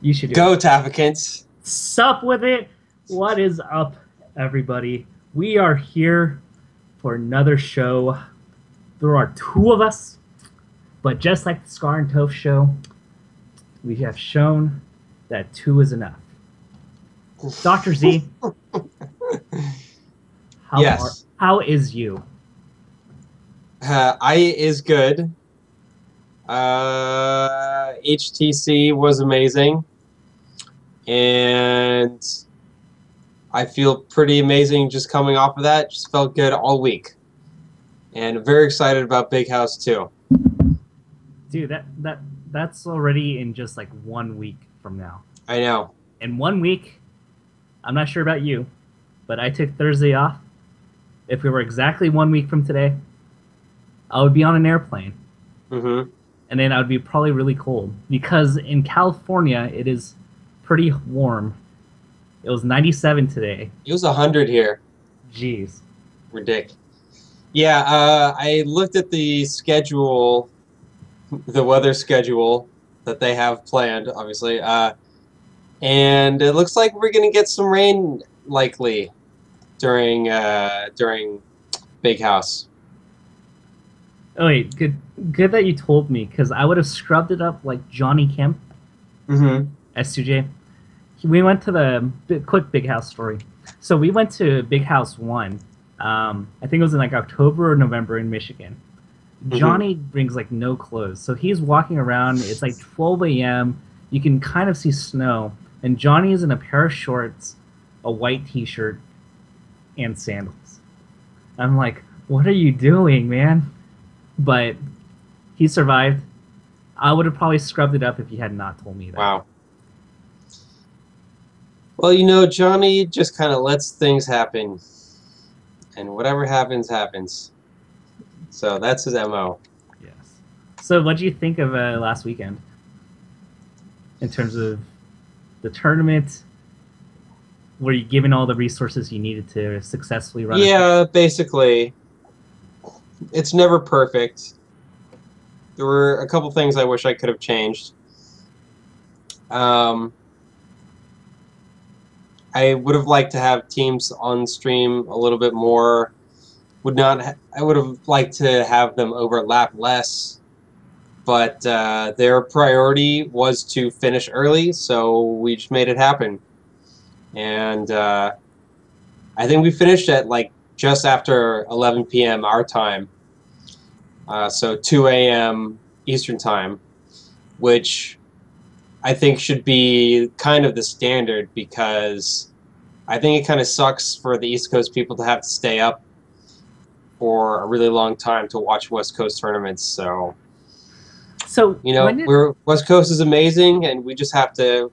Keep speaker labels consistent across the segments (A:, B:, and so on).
A: You should do
B: Go,
A: it.
B: Tafokints.
A: Sup with it. What is up, everybody? We are here for another show. There are two of us, but just like the Scar and Toph show, we have shown that two is enough. Dr. Z,
B: Yes.
A: how is you?
B: I is good. HTC was amazing. And I feel pretty amazing just coming off of that. Just felt good all week. And very excited about Big House too.
A: Dude, that's already in just like 1 week from now.
B: I know.
A: In 1 week, I'm not sure about you, but I took Thursday off. If we were exactly 1 week from today, I would be on an airplane.
B: Mm-hmm.
A: And then I would be probably really cold. Because in California, it is pretty warm. It was 97 today.
B: It was 100 here.
A: Jeez.
B: Ridiculous. Yeah, I looked at the schedule, the weather schedule that they have planned, obviously, and it looks like we're going to get some rain likely during Big House.
A: Oh wait, good that you told me, because I would have scrubbed it up like Johnny Kemp.
B: Mm-hmm.
A: S2J. We went to the quick Big House story. So we went to Big House 1. I think it was in like October or November in Michigan.
B: Mm-hmm.
A: Johnny brings like no clothes. So he's walking around. It's like 12 a.m. You can kind of see snow. And Johnny is in a pair of shorts, a white t-shirt, and sandals. I'm like, what are you doing, man? But he survived. I would have probably scrubbed it up if you had not told me that.
B: Wow. Well, you know, Johnny just kind of lets things happen. And whatever happens, happens. So that's his MO.
A: Yes. So what do you think of last weekend? In terms of the tournament? Were you given all the resources you needed to successfully run it?
B: Yeah, basically. It's never perfect. There were a couple things I wish I could have changed. I would have liked to have teams on stream a little bit more. I would have liked to have them overlap less, but their priority was to finish early, so we just made it happen. And I think we finished at like just after 11 p.m. our time, so 2 a.m. Eastern time, which I think should be kind of the standard, because I think it kind of sucks for the East Coast people to have to stay up for a really long time to watch West Coast tournaments. So you know, West Coast is amazing, and we just have to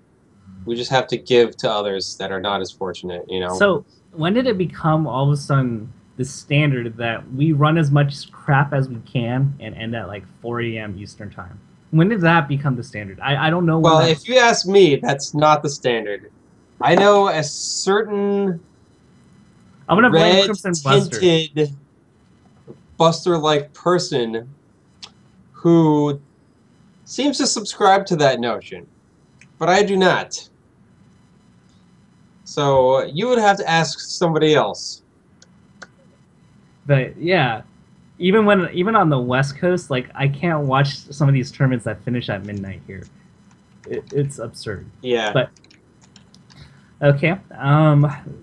B: give to others that are not as fortunate. You know.
A: So when did it become all of a sudden the standard that we run as much crap as we can and end at like 4 a.m. Eastern time? When did that become the standard? I don't know.
B: Well, if you ask me, that's not the standard. I know a certain red-tinted Buster-like person who seems to subscribe to that notion, but I do not. So you would have to ask somebody else.
A: But yeah. Even on the West Coast, like I can't watch some of these tournaments that finish at midnight here. It's absurd.
B: Yeah.
A: But okay.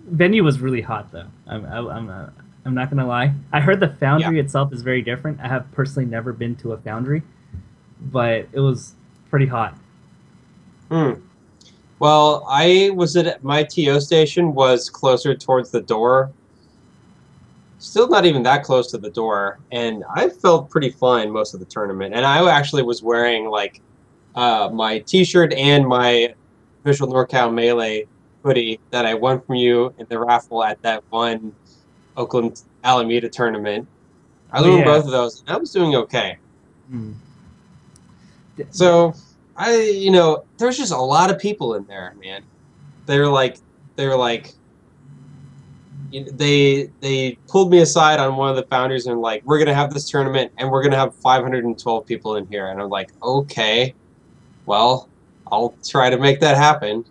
A: Venue was really hot though. I'm not gonna lie. I heard the foundry itself is very different. I have personally never been to a foundry, but it was pretty hot.
B: Well, I was at my TO station was closer towards the door. Still not even that close to the door, and I felt pretty fine most of the tournament. And I actually was wearing like my T-shirt and my official NorCal Melee hoodie that I won from you in the raffle at that one Oakland Alameda tournament. I was wearing both of those, and I was doing okay. So there's just a lot of people in there, man. They were like. They pulled me aside on one of the founders and like, we're gonna have this tournament and we're gonna have 512 people in here, and I'm like, okay, well, I'll try to make that happen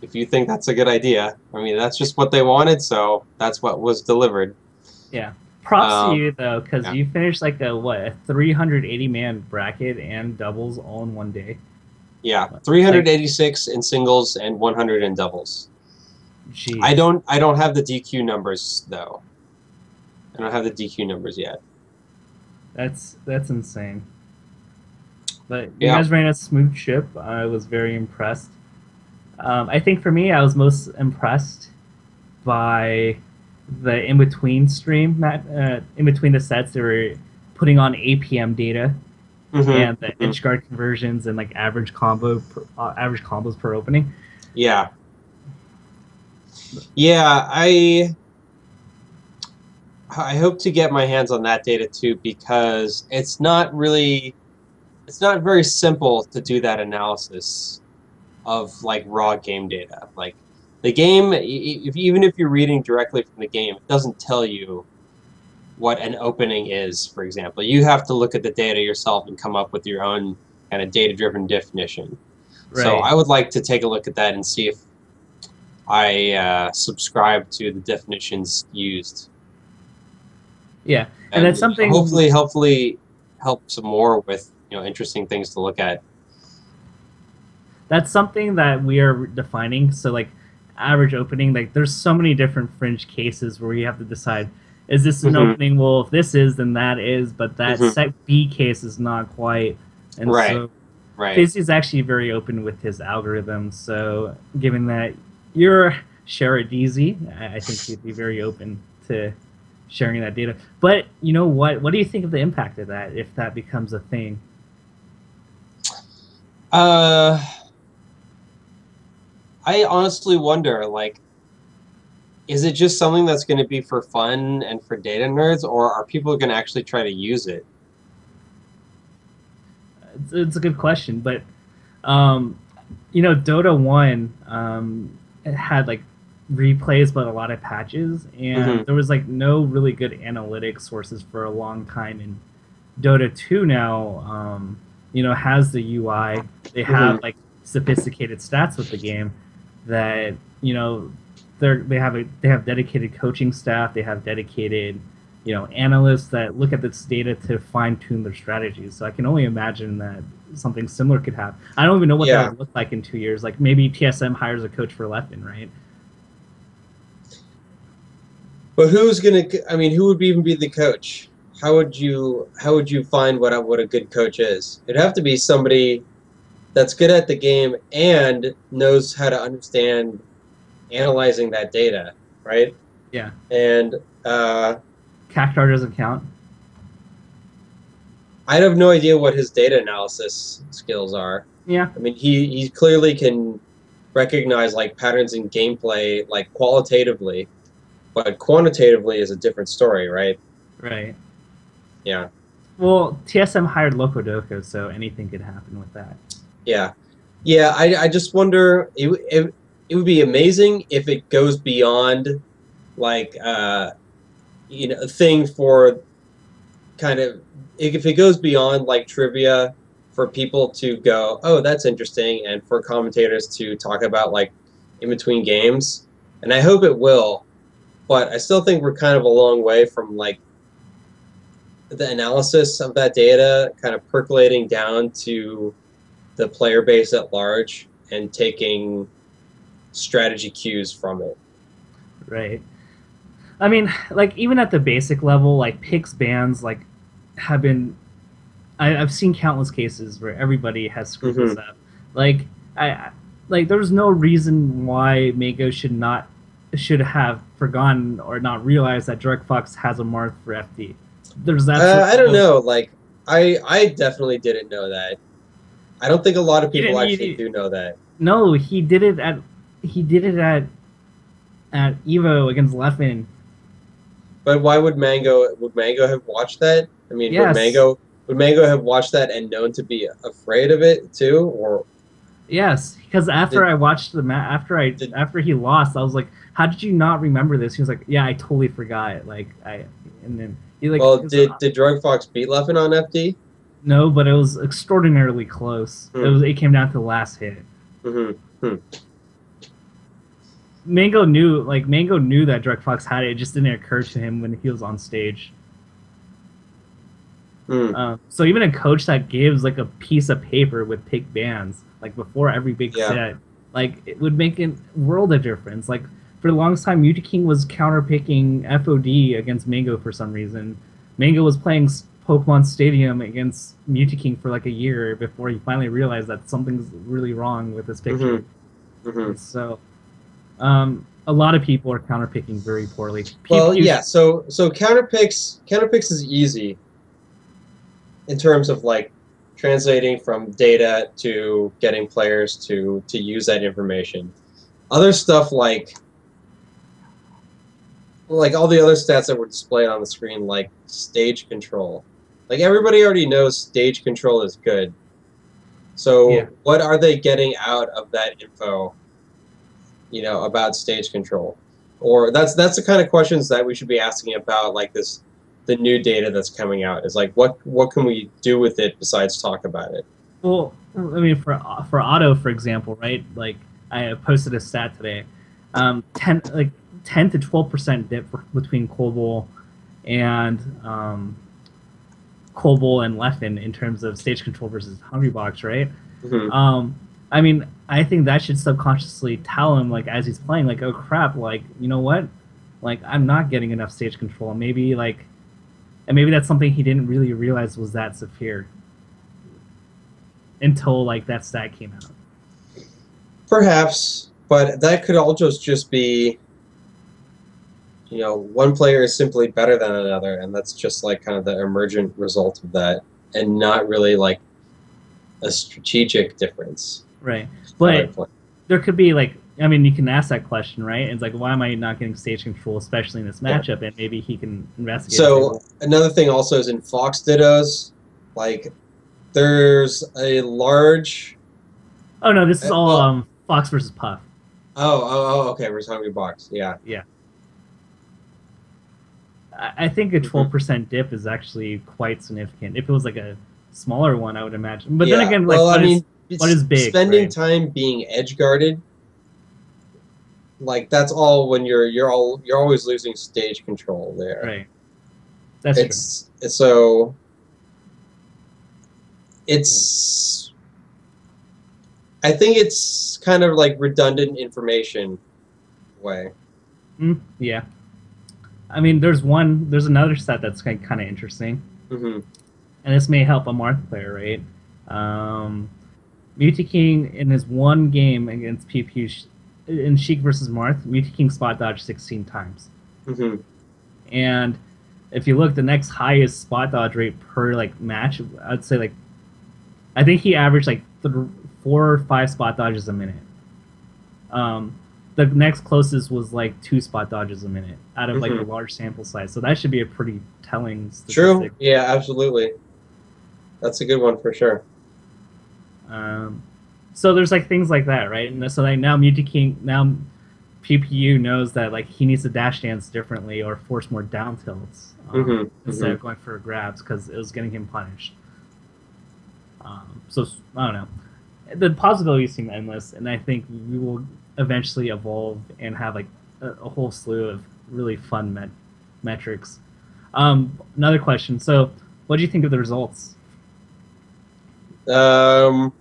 B: if you think that's a good idea. I mean, that's just what they wanted, so that's what was delivered.
A: Yeah. Props to
B: Um,
A: you though, because
B: yeah,
A: you finished like a 380-man bracket and doubles all in one day.
B: yeah,
A: Like,
B: 386 in singles and 100 in doubles.
A: jeez,
B: I don't have the DQ numbers though. I don't have the DQ numbers yet.
A: that's insane. But you
B: Yeah.
A: guys ran a smooth ship. I was very impressed. I think for me, I was most impressed by the in between stream, in between the sets. They were putting on APM data and the edge guard conversions and like average average combos per opening.
B: Yeah. Yeah, I hope to get my hands on that data too, because it's not very simple to do that analysis of like raw game data. Like the game, even if you're reading directly from the game, it doesn't tell you what an opening is, for example. You have to look at the data yourself and come up with your own kind of data-driven definition. So
A: Right.
B: I would like to take a look at that and see if I subscribe to the definitions used.
A: Yeah, and that's something.
B: Hopefully help some more with interesting things to look at.
A: That's something that we are defining. So like average opening, like there's so many different fringe cases where you have to decide, is this an opening? Well, if this is, then that is, but that set B case is not quite. And so Fizzy is actually very open with his algorithm. So given that you're SheriDaniel, I think he'd be very open to sharing that data. But you know what? What do you think of the impact of that if that becomes a thing?
B: I honestly wonder, like, is it just something that's going to be for fun and for data nerds, or are people going to actually try to use it?
A: It's a good question, but Dota 1 it had like replays but a lot of patches, and there was like no really good analytics sources for a long time. And Dota 2 now has the UI. They have like sophisticated stats with the game that they have dedicated coaching staff. They have dedicated analysts that look at this data to fine tune their strategies. So I can only imagine that something similar could happen. I don't even know what that would look like in 2 years. Like maybe TSM hires a coach for Leffen, right?
B: But who's gonna? I mean, who would even be the coach? How would you find what a good coach is? It'd have to be somebody that's good at the game and knows how to understand analyzing that data, right?
A: Yeah.
B: And
A: Cactar doesn't count.
B: I have no idea what his data analysis skills are.
A: Yeah.
B: I mean, he clearly can recognize like patterns in gameplay, like qualitatively, but quantitatively is a different story, right?
A: Right.
B: Yeah.
A: Well, TSM hired Locodoco, so anything could happen with that.
B: Yeah. Yeah, I just wonder, it would be amazing if it goes beyond, like, a thing for kind of, if it goes beyond, like, trivia for people to go, oh, that's interesting, and for commentators to talk about, like, in between games. And I hope it will, but I still think we're kind of a long way from, like, the analysis of that data kind of percolating down to the player base at large and taking strategy cues from it.
A: Right. I mean, like even at the basic level, like picks bans like have been. I've seen countless cases where everybody has screwed this up. Like there was no reason why Mako should have forgotten or not realized that Direct Fox has a Marth for FD. There's that.
B: I don't know. Like I definitely didn't know that. I don't think a lot of people actually do know that.
A: No, he did it at Evo against Leffen.
B: But why would Mango have watched that? I mean, yes. would Mango have watched that and known to be afraid of it too, or?
A: Yes, because after I watched the after he lost, I was like, "How did you not remember this?" He was like, "Yeah, I totally forgot." And then he like.
B: Well, did Drug Fox beat Leffen on FD?
A: No, but it was extraordinarily close. It came down to the last hit. Mango knew that Direct Fox had it. It just didn't occur to him when he was on stage. So even a coach that gives like a piece of paper with pick bands like before every big set, like it would make a world of difference. Like for the longest time, Mutaking was counter picking FOD against Mango for some reason. Mango was playing Pokemon Stadium against Mutaking for like a year before he finally realized that something's really wrong with his picture. So, a lot of people are counter picking very poorly.
B: Well, yeah. So counter picks is easy in terms of like translating from data to getting players to use that information. Other stuff like all the other stats that were displayed on the screen, like stage control. Like everybody already knows stage control is good. So what are they getting out of that info, you know, about stage control? Or that's the kind of questions that we should be asking about like the new data that's coming out. Is like what can we do with it besides talk about it?
A: Well, I mean for Otto, for example, right? Like I posted a stat today. 10 to 12% dip between Colbull and Leffen in terms of stage control versus Hungrybox, right? I mean, I think that should subconsciously tell him, like, as he's playing, like, oh crap, like, you know what? Like, I'm not getting enough stage control. Maybe that's something he didn't really realize was that severe until like that stat came out.
B: Perhaps, but that could also just be, you know, one player is simply better than another, and that's just like kind of the emergent result of that, and not really like a strategic difference.
A: Right. But there could be like, I mean, you can ask that question, right? It's like, why am I not getting stage control, especially in this matchup? And maybe he can investigate.
B: So another thing also is in Fox Dittos, like there's a large.
A: Oh no, this is all Fox versus Puff.
B: Oh, okay. Versus Hungrybox, yeah.
A: Yeah. I think a 12% dip is actually quite significant. If it was like a smaller one, I would imagine. But then again, like, what is big?
B: Spending time being edge guarded, like that's all when you're always losing stage control there.
A: Right. That's
B: true. So it's. I think it's kind of like redundant information way.
A: Yeah. I mean, there's another stat that's kind of interesting. And this may help a Marth player, right? Mutaking in his one game against PPU in Sheik versus Marth, Mutaking spot dodged 16 times. And if you look, the next highest spot dodge rate per like match, I'd say like, I think he averaged like 4 or 5 spot dodges a minute. The next closest was like 2 spot dodges a minute out of like a large sample size. So that should be a pretty telling statistic.
B: True. Yeah, absolutely. That's a good one for sure.
A: So there's like things like that, right? And so like now PPU knows that like he needs to dash dance differently or force more down tilts instead of going for grabs because it was getting him punished. So I don't know. The possibilities seem endless, and I think we will eventually evolve and have like a whole slew of really fun metrics. Another question. So, what do you think of the results?
B: The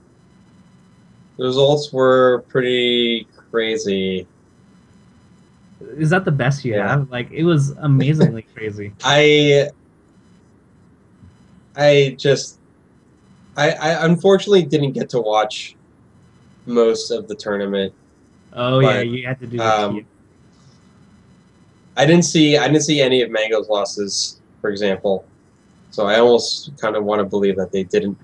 B: results were pretty crazy.
A: Is that the best you have? Like, it was amazingly crazy.
B: I unfortunately didn't get to watch most of the tournament.
A: Oh yeah, you had to do the
B: I didn't see any of Mango's losses, for example. So I almost kind of want to believe that they didn't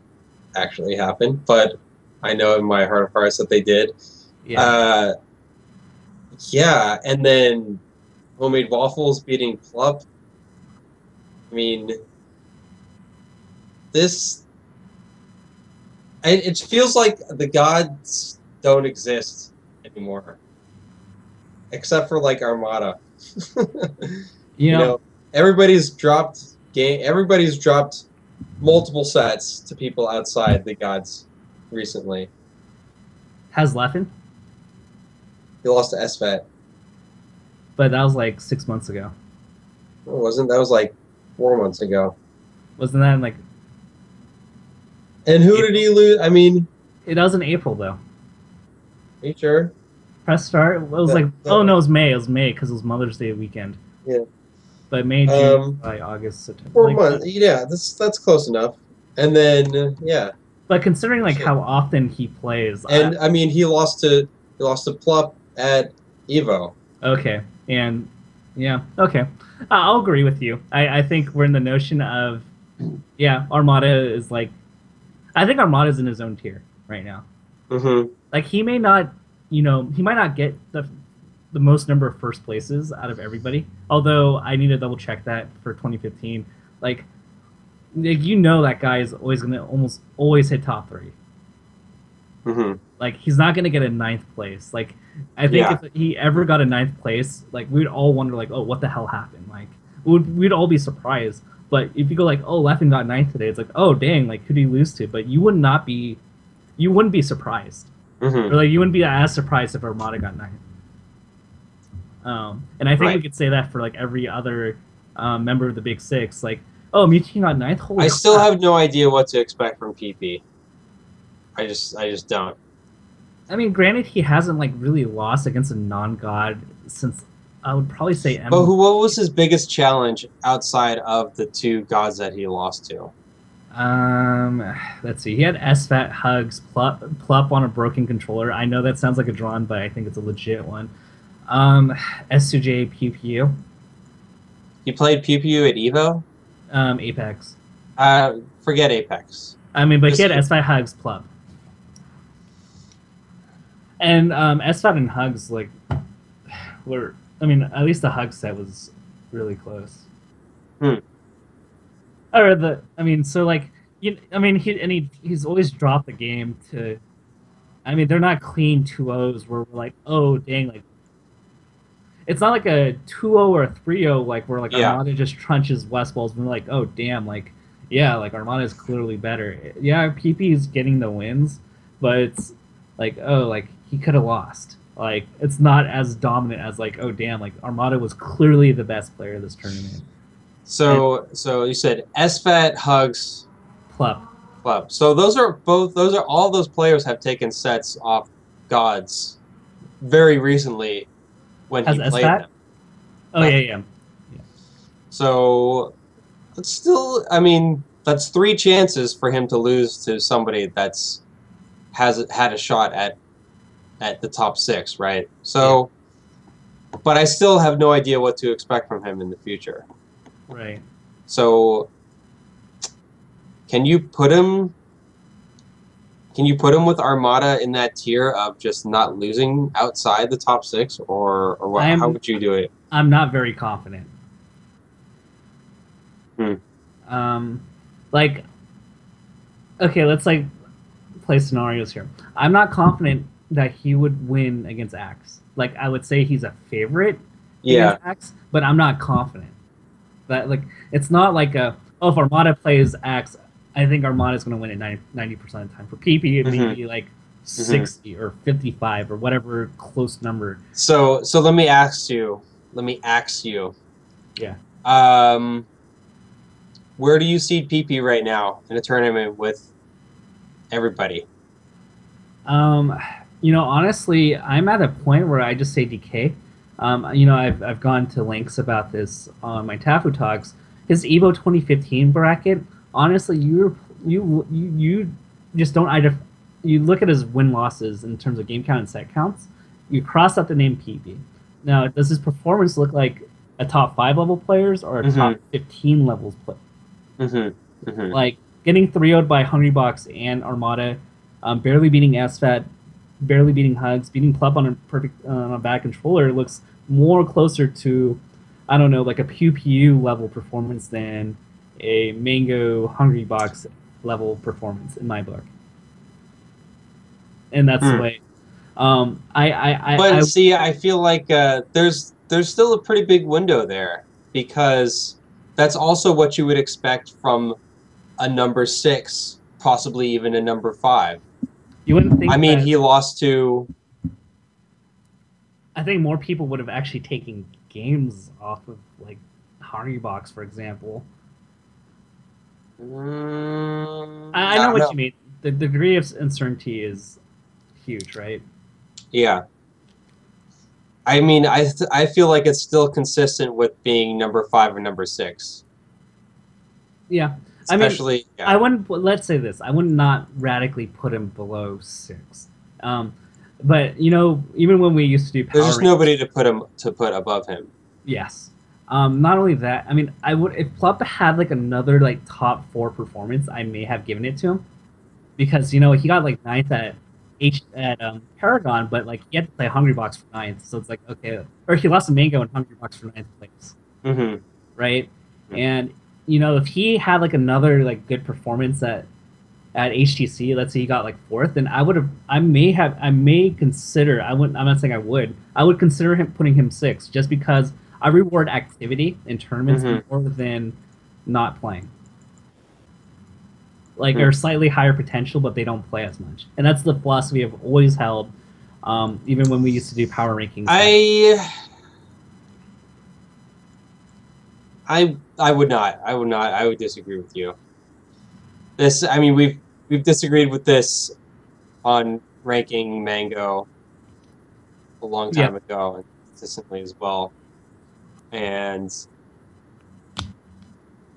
B: actually happen, but I know in my heart of hearts that they did. Yeah. And then Homemade Waffles beating Plup. I mean, it feels like the gods don't exist anymore, except for like Armada. You know, everybody's dropped multiple sets to people outside the gods recently.
A: Has Leffen,
B: He lost to SFAT.
A: but that was like 6 months ago.
B: It wasn't. That was like 4 months ago.
A: Wasn't that in like?
B: And who did he lose? I mean,
A: It was in April though.
B: are you sure?
A: Press start. It was like, oh no, it was May. It was May because it was Mother's Day weekend.
B: Yeah.
A: But May, June, July, August, September.
B: 4 months. Yeah, that's close enough. And then yeah.
A: But considering like how often he plays,
B: and I mean he lost to Plup at Evo.
A: Okay, and yeah, okay, I'll agree with you. I think we're in the notion of Armada is like, I think Armada's in his own tier right now.
B: Mm-hmm.
A: Like he may not, he might not get the most number of first places out of everybody. Although I need to double check that for 2015. Like that guy is always gonna almost always hit top 3.
B: Mm-hmm.
A: Like he's not gonna get a 9th place. Like I think if he ever got a 9th place, like we'd all wonder like, oh, what the hell happened? Like we'd all be surprised. But if you go like, oh, Leffen got 9th today, it's like, oh dang, like who'd he lose to? But you wouldn't be surprised.
B: Mm-hmm.
A: Or like you wouldn't be as surprised if Armada got 9th. And I think we could say that for like every other member of the Big Six. Like, oh, Mewtwo got 9th. Holy
B: I
A: crap.
B: still have no idea what to expect from PP. I just don't.
A: I mean, granted, he hasn't like really lost against a non-god since I would probably say.
B: But what was his biggest challenge outside of the 2 gods that he lost to?
A: Let's see. He had SFAT, Hugs, Plup on a broken controller. I know that sounds like a drawn, but I think it's a legit one. S2J PPU.
B: He played PPU at Evo?
A: Apex.
B: Forget Apex.
A: I mean, but he had SFAT, Hugs, Plup. And SFAT and Hugs, like, were... I mean, at least the Hug set was really close. Or so like, he's always dropped the game to. I mean, they're not clean 2-0s where we're like, oh dang, like. It's not like a 2-0 or a 3-0 like where like Armada just trunches West Balls and we're like, oh damn, like like Armada is clearly better. Yeah, PP is getting the wins, but it's like, oh, like he could have lost. Like it's not as dominant as like, oh damn, like Armada was clearly the best player of this tournament.
B: So you said SFAT, Hugs,
A: Plup.
B: So those are all those players have taken sets off gods very recently when he played them.
A: Oh yeah.
B: So it's still, I mean, that's 3 chances for him to lose to somebody that's had a shot at the top 6, right? So, but I still have no idea what to expect from him in the future.
A: Right.
B: So, can you put him with Armada in that tier of just not losing outside the top 6, or what? How would you do it?
A: I'm not very confident. Like, okay, let's like play scenarios here. I'm not confident that he would win against Axe. Like, I would say he's a favorite against Axe, but I'm not confident. That like, it's not like if Armada plays Axe, I think Armada's going to win it 90% of the time. For PP, it may be like 60 or 55 or whatever close number.
B: So let me ask you.
A: Yeah.
B: Where do you see PP right now in a tournament with everybody?
A: Honestly, I'm at a point where I just say DK. I've gone to links about this on my Tafu Talks. His Evo 2015 bracket, honestly, you just don't either. You look at his win-losses in terms of game count and set counts, you cross out the name PP. Now, does his performance look like a top 5 level players or a top 15 levels player? Like, getting 3-0'd by Hungrybox and Armada, barely beating SFAT, barely beating Hugs, beating Plup on a bad controller looks more closer to, I don't know, like a Pew Pew level performance than a Mango Hungrybox level performance in my book. And that's the way.
B: I feel like there's still a pretty big window there, because that's also what you would expect from a number 6, possibly even a number 5.
A: You wouldn't think.
B: I mean,
A: that,
B: he lost to.
A: I think more people would have actually taken games off of like Hungrybox, for example. I know what you mean. The degree of uncertainty is huge, right?
B: Yeah. I mean, I feel like it's still consistent with being number 5 or number 6.
A: Yeah.
B: Especially,
A: I mean,
B: yeah.
A: I wouldn't. Let's say this: I would not radically put him below 6. But you know, even when we used to do power,
B: there's just nobody to put above him.
A: Yes. Not only that, I mean, I would if Plup had like another like top 4 performance, I may have given it to him because you know he got like 9th at Paragon, but like he had to play Hungrybox for 9th, so it's like okay, or he lost to Mango and Hungrybox for 9th place, right? Mm-hmm. And you know if he had like another like good performance at HTC, let's say he got like 4th, then I may consider, I'm not saying I would consider him putting him 6th just because I reward activity in tournaments more than not playing. Like they're slightly higher potential, but they don't play as much, and that's the philosophy I've always held. Even when we used to do power rankings,
B: I would not. I would disagree with you. This, I mean, we've disagreed with this on ranking Mango a long time ago and consistently as well. And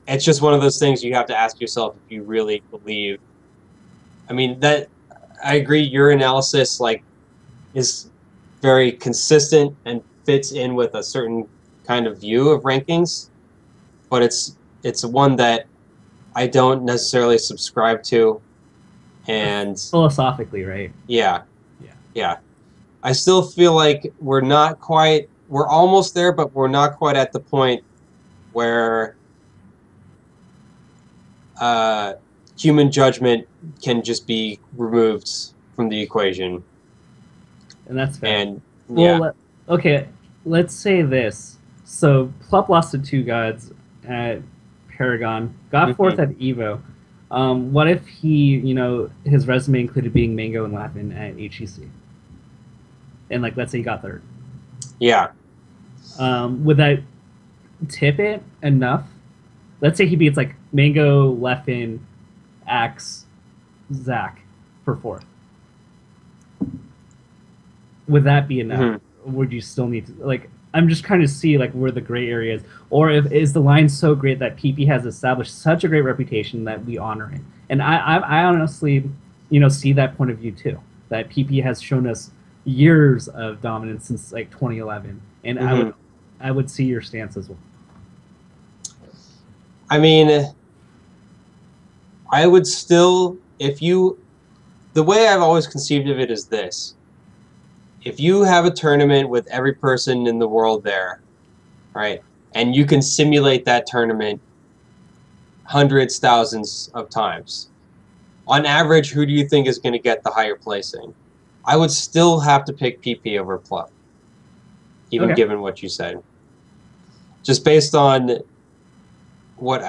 B: it's just one of those things you have to ask yourself if you really believe. I mean, that I agree your analysis like is very consistent and fits in with a certain kind of view of rankings, but it's one that I don't necessarily subscribe to, and
A: philosophically, right?
B: Yeah. I still feel like we're almost there, but we're not quite at the point where human judgment can just be removed from the equation.
A: And that's fair.
B: And
A: okay, let's say this. So Plup lost to 2 gods at Paragon, got 4th at Evo. What if he, you know, his resume included being Mango and Lappin at HEC? And like, let's say he got 3rd.
B: Yeah.
A: Would that tip it enough? Let's say he beats like Mango, Lappin, Axe, Zach for 4th. Would that be enough? Or would you still need to like? I'm just trying to see like where the gray area is, or is the line so great that PP has established such a great reputation that we honor it. And I honestly, you know, see that point of view too. That PP has shown us years of dominance since like 2011, and I would see your stance as well.
B: I mean, I would still, the way I've always conceived of it is this. If you have a tournament with every person in the world there, right, and you can simulate that tournament hundreds, thousands of times, on average, who do you think is going to get the higher placing? I would still have to pick PP over Plup, even given what you said. Just based on what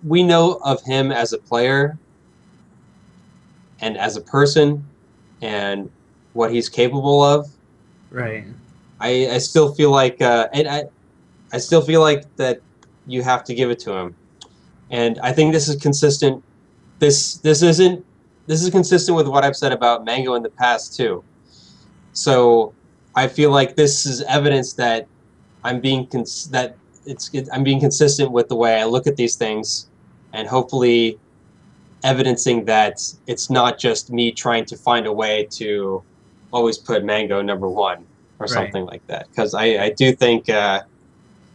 B: we know of him as a player and as a person and what he's capable of.
A: Right.
B: I still feel like I still feel like that you have to give it to him. And I think this is consistent. This is consistent with what I've said about Mango in the past too. So I feel like this is evidence that I'm being consistent with the way I look at these things, and hopefully evidencing that it's not just me trying to find a way to always put Mango number 1 or something like that. Because I do think.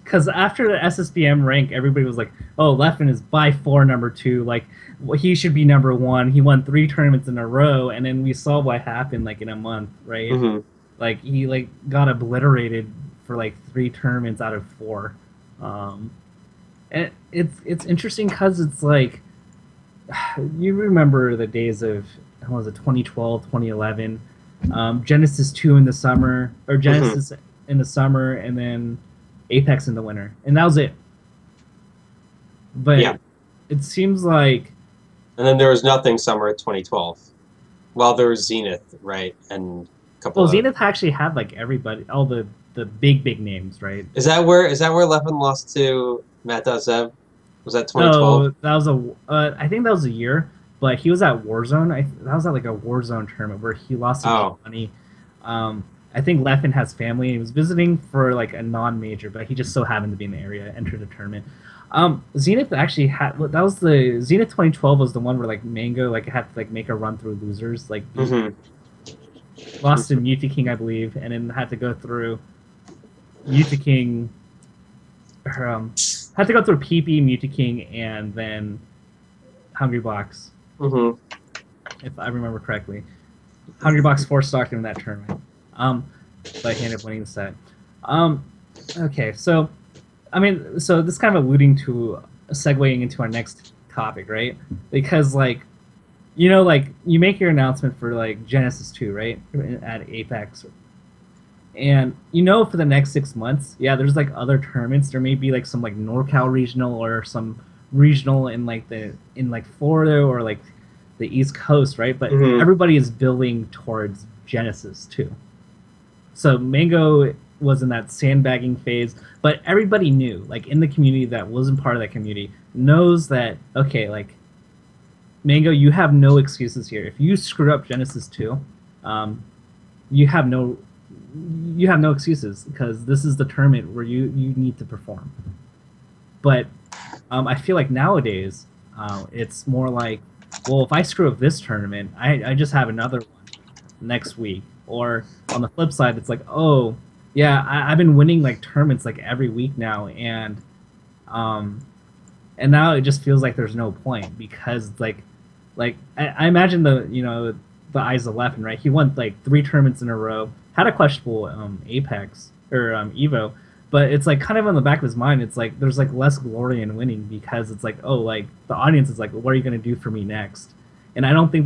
A: Because after the SSBM rank, everybody was like, "Oh, Leffen is by far number 2. Like, he should be number 1. He won 3 tournaments in a row." And then we saw what happened, like in a month, right? Like he got obliterated for like 3 tournaments out of 4. And it's interesting because it's like you remember the days of what was it 2012, 2011, Genesis 2 in the summer, or Genesis in the summer, and then Apex in the winter, and that was it. But it seems like
B: And then there was nothing summer 2012. Well, there was Zenith, right, and a couple
A: Well,
B: of.
A: Zenith actually had like everybody, all the big names, right?
B: Is that where Levin lost to Matt.Zev? Was that 2012?
A: No, that was a. I think that was a year, but he was at Warzone. That was at like a Warzone tournament where he lost to
B: Oh,
A: Johnny. I think Leffen has family. He was visiting for like a non-major, but he just so happened to be in the area, entered the tournament. Zenith actually had that was the Zenith 2012 was the one where like Mango like had to like make a run through losers, like lost to Muti King, I believe, and then had to go through Muti King. Had to go through PP, Muti King, and then Hungry Box, if I remember correctly. Hungry Box four-stocked him in that tournament. But he ended up winning the set. Okay, so I mean, so this is kind of alluding to segueing into our next topic, right? Because like, you know, like you make your announcement for like Genesis 2, right, at Apex, and you know for the next 6 months, yeah, there's like other tournaments. There may be like some like NorCal regional or some regional in like Florida or like the East Coast, right? But everybody is building towards Genesis 2. So Mango was in that sandbagging phase, but everybody knew, like in the community that wasn't part of that community, knows that okay, like Mango, you have no excuses here. If you screw up Genesis 2, you have no excuses because this is the tournament where you need to perform. But I feel like nowadays it's more like, well, if I screw up this tournament, I just have another one next week. Or on the flip side, it's like, oh, yeah, I've been winning like tournaments like every week now, and now it just feels like there's no point because like I imagine the eyes of Leffen, right? He won like 3 tournaments in a row, had a questionable Apex or Evo, but it's like kind of on the back of his mind, it's like there's like less glory in winning because it's like, oh, like the audience is like, what are you gonna do for me next? And I don't think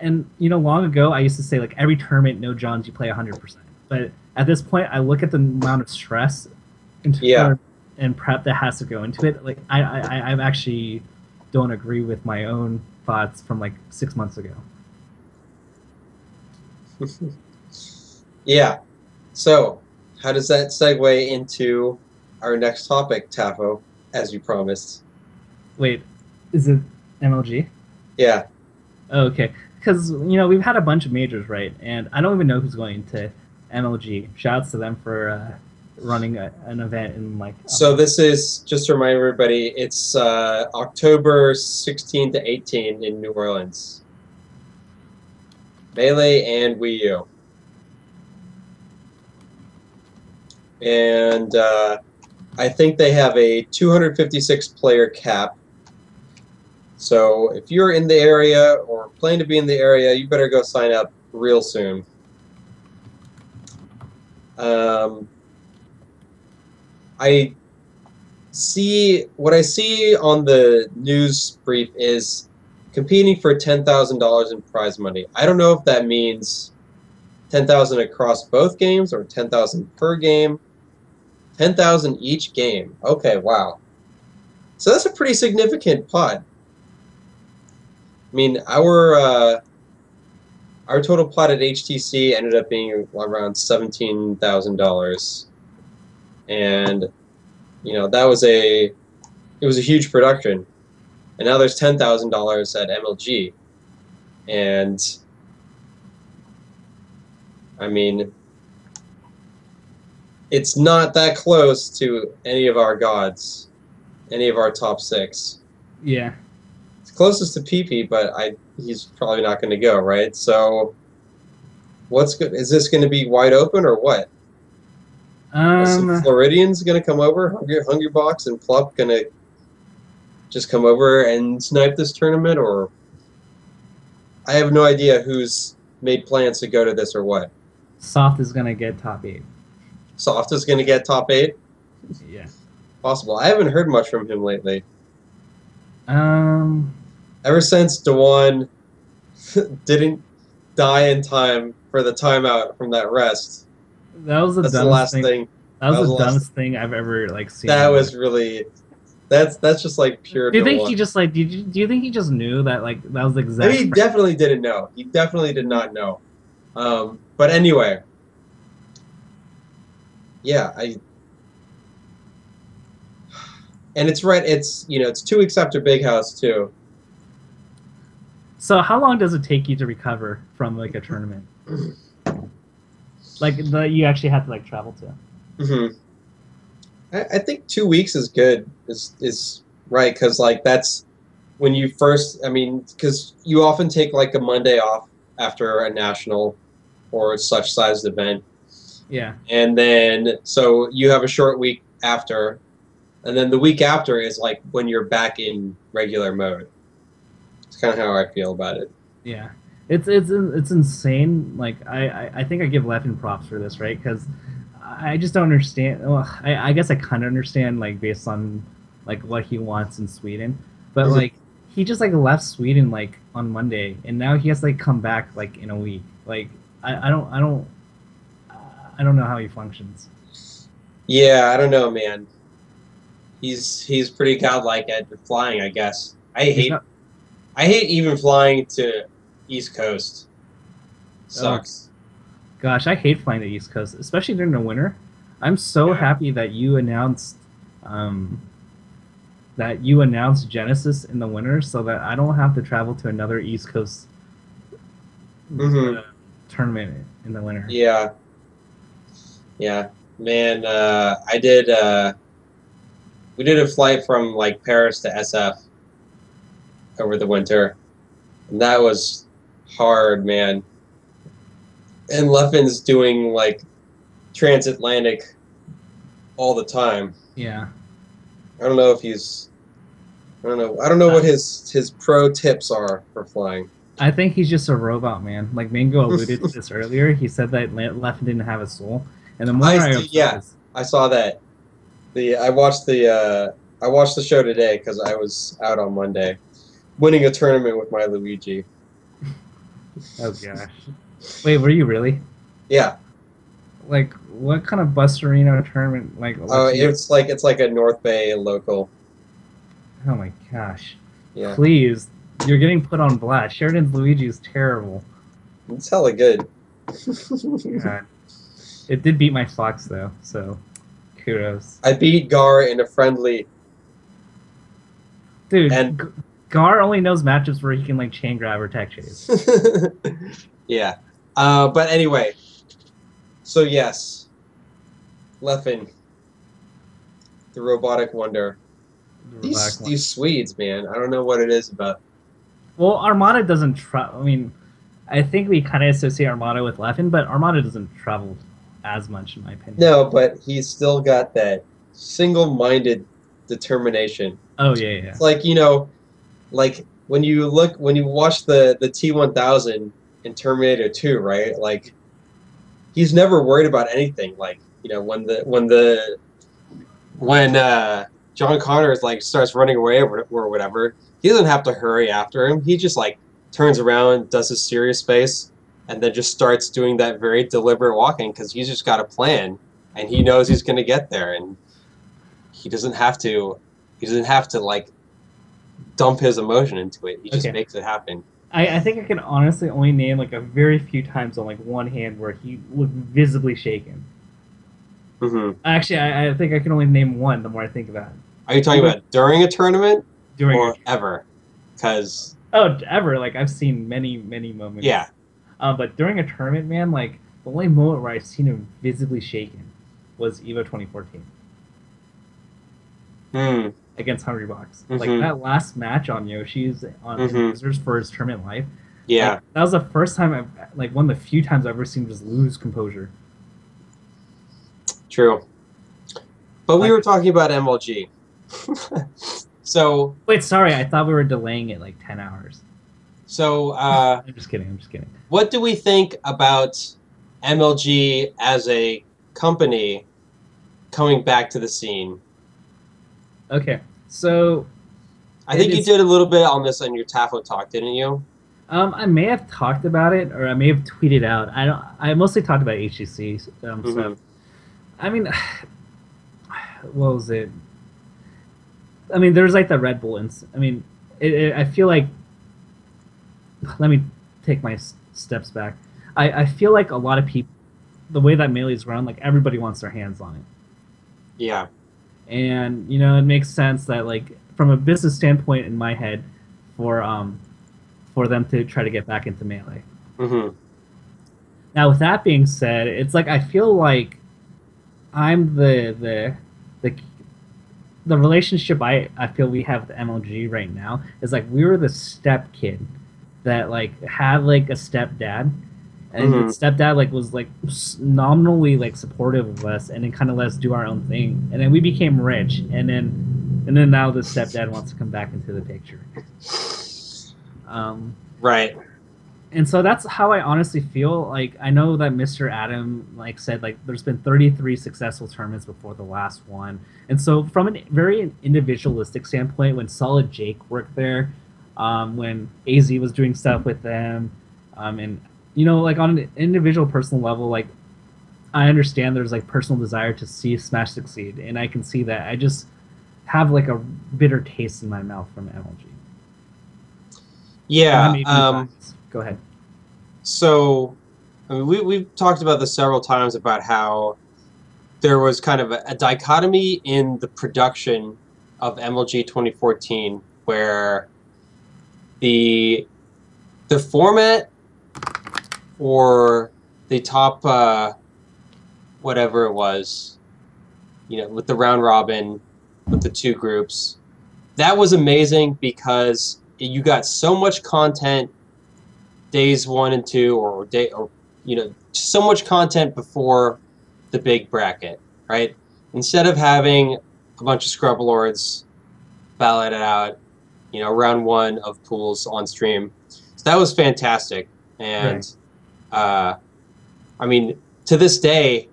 A: and long ago I used to say like every tournament, no Johns, you play 100%. But at this point, I look at the amount of stress and prep that has to go into it. Like I actually don't agree with my own thoughts from like 6 months ago.
B: Yeah. So, how does that segue into our next topic, Tafo, as you promised?
A: Wait, is it MLG?
B: Yeah.
A: Oh, okay. Because we've had a bunch of majors, right? And I don't even know who's going to MLG. Shouts to them for running an event in like.
B: So this is just to remind everybody, it's October 16 to 18 in New Orleans. Melee and Wii U. And I think they have a 256 player cap. So if you're in the area or plan to be in the area, you better go sign up real soon. What I see on the news brief is competing for $10,000 in prize money. I don't know if that means 10,000 across both games or 10,000 per game. 10,000 each game. Okay, wow. So that's a pretty significant pot. I mean, our total pot at HTC ended up being around $17,000, and that was it was a huge production, and now there's $10,000 at MLG, and I mean, it's not that close to any of our gods, any of our top 6.
A: Yeah.
B: Closest to PP, but he's probably not going to go, right? So, what's good? Is this going to be wide open or what? Is the Floridians going to come over? Hungry Box and Plup going to just come over and snipe this tournament, or I have no idea who's made plans to go to this or what.
A: Soft is going to get top 8.
B: Soft is going to get top 8?
A: Yeah.
B: Possible. I haven't heard much from him lately. Ever since Dewan didn't die in time for the timeout from that rest.
A: That's the last thing. That was the dumbest thing I've ever seen.
B: That was really That's just like pure.
A: Do you think
B: Deluxe.
A: he just like? Do you think he just knew that like that was the exact?
B: I mean, he definitely didn't know. He definitely did not know. But anyway, yeah, and it's right. It's it's 2 weeks after Big House too.
A: So how long does it take you to recover from like a tournament? Like you actually have to like travel to.
B: Mm-hmm. I think 2 weeks is good. Is right because like that's when you first. I mean, because you often take like a Monday off after a national or such sized event.
A: Yeah.
B: And then so you have a short week after, and then the week after is like when you're back in regular mode. It's kind of how I feel about it.
A: Yeah. It's insane. Like I think I give Leffen props for this, right? Because I just don't understand. Well, I guess I kind of understand like based on like what he wants in Sweden, but like he just like left Sweden like on Monday, and now he has to like come back like in a week. Like I don't know how he functions.
B: Yeah, I don't know, man. He's pretty godlike at flying, I guess. I hate even flying to East Coast. Sucks.
A: Gosh, I hate flying to the East Coast, especially during the winter. I'm so happy that you announced Genesis in the winter, so that I don't have to travel to another East Coast tournament in the winter.
B: Yeah. Yeah, man. I did. We did a flight from like Paris to SF over the winter, and that was hard, man. And Leffen's doing like transatlantic all the time.
A: Yeah.
B: I don't know if he's. I don't know what his pro tips are for flying.
A: I think he's just a robot, man. Like Mango alluded to this earlier. He said that Leffen didn't have a soul, and the more
B: I saw that. I watched the show today because I was out on Monday, winning a tournament with my Luigi.
A: Oh gosh! Wait, were you really?
B: Yeah.
A: Like, what kind of bus arena tournament? Like,
B: oh, it's like a North Bay local.
A: Oh my gosh!
B: Yeah.
A: Please, you're getting put on blast. Sheridan's Luigi is terrible.
B: It's hella good.
A: God. It did beat my Fox though, so kudos.
B: I beat Gar in a friendly.
A: Dude, and Gar only knows matchups where he can like chain grab or tech chase.
B: Yeah. But anyway. So yes. Leffen. The robotic wonder. These Swedes, man. I don't know what it is about.
A: Well, Armada doesn't I mean, I think we kind of associate Armada with Leffen, but Armada doesn't travel as much, in my opinion.
B: No, but he's still got that single-minded determination.
A: Oh yeah, yeah.
B: It's like like when you watch the T-1000 in Terminator 2, right? Like he's never worried about anything. Like when John Connor like starts running away or whatever, he doesn't have to hurry after him. He just like turns around, does his serious face, and then just starts doing that very deliberate walking because he's just got a plan and he knows he's going to get there, and he doesn't have to like dump his emotion into it. He just makes it happen.
A: I think I can honestly only name like a very few times on like one hand where he looked visibly shaken.
B: Mm-hmm.
A: Actually, I think I can only name one the more I think about it.
B: Are you talking about during a tournament or ever? Because
A: ever. Like I've seen many moments.
B: Yeah.
A: But during a tournament, man, like the only moment where I've seen him visibly shaken was EVO 2014 against Hungrybox. Like that last match on Yoshi's on Losers for his tournament life.
B: Yeah.
A: Like, that was the first time one of the few times I've ever seen him just lose composure.
B: True. But we were talking about MLG. So
A: wait, sorry, I thought we were delaying it like 10 hours.
B: So
A: I'm just kidding.
B: What do we think about MLG as a company coming back to the scene?
A: Okay, so
B: I think you did a little bit on this on your Tafo talk, didn't you?
A: I may have talked about it, or I may have tweeted out. I mostly talked about HGC. So, I mean, what was it? I mean, there's like the Red Bull, I mean, I feel like. Let me take my steps back. I feel like a lot of people, the way that Melee's run, like everybody wants their hands on it.
B: Yeah.
A: And you know, it makes sense that like from a business standpoint in my head, for them to try to get back into Melee.
B: Mm-hmm.
A: Now, with that being said, it's like I feel like I'm the relationship I feel we have with MLG right now is like we were the step kid that like had like a stepdad, and the stepdad like was like nominally like supportive of us, and then kind of let us do our own thing, and then we became rich, and then now the stepdad wants to come back into the picture.
B: Right.
A: And so that's how I honestly feel. Like I know that Mr. Adam like said like there's been 33 successful tournaments before the last one. And so from a very individualistic standpoint, when Solid Jake worked there, when AZ was doing stuff with them, and you know, like on an individual personal level, like I understand there's like personal desire to see Smash succeed, and I can see that. I just have like a bitter taste in my mouth from MLG.
B: Yeah.
A: Go ahead.
B: So, I mean, we've talked about this several times about how there was kind of a dichotomy in the production of MLG 2014 where the format or the top whatever it was, you know, with the round robin, with the two groups, that was amazing because you got so much content days 1 and 2 or you know, so much content before the big bracket, right? Instead of having a bunch of scrub lords ballot it out, you know, round 1 of pools on stream. So that was fantastic. And right. I mean, to this day,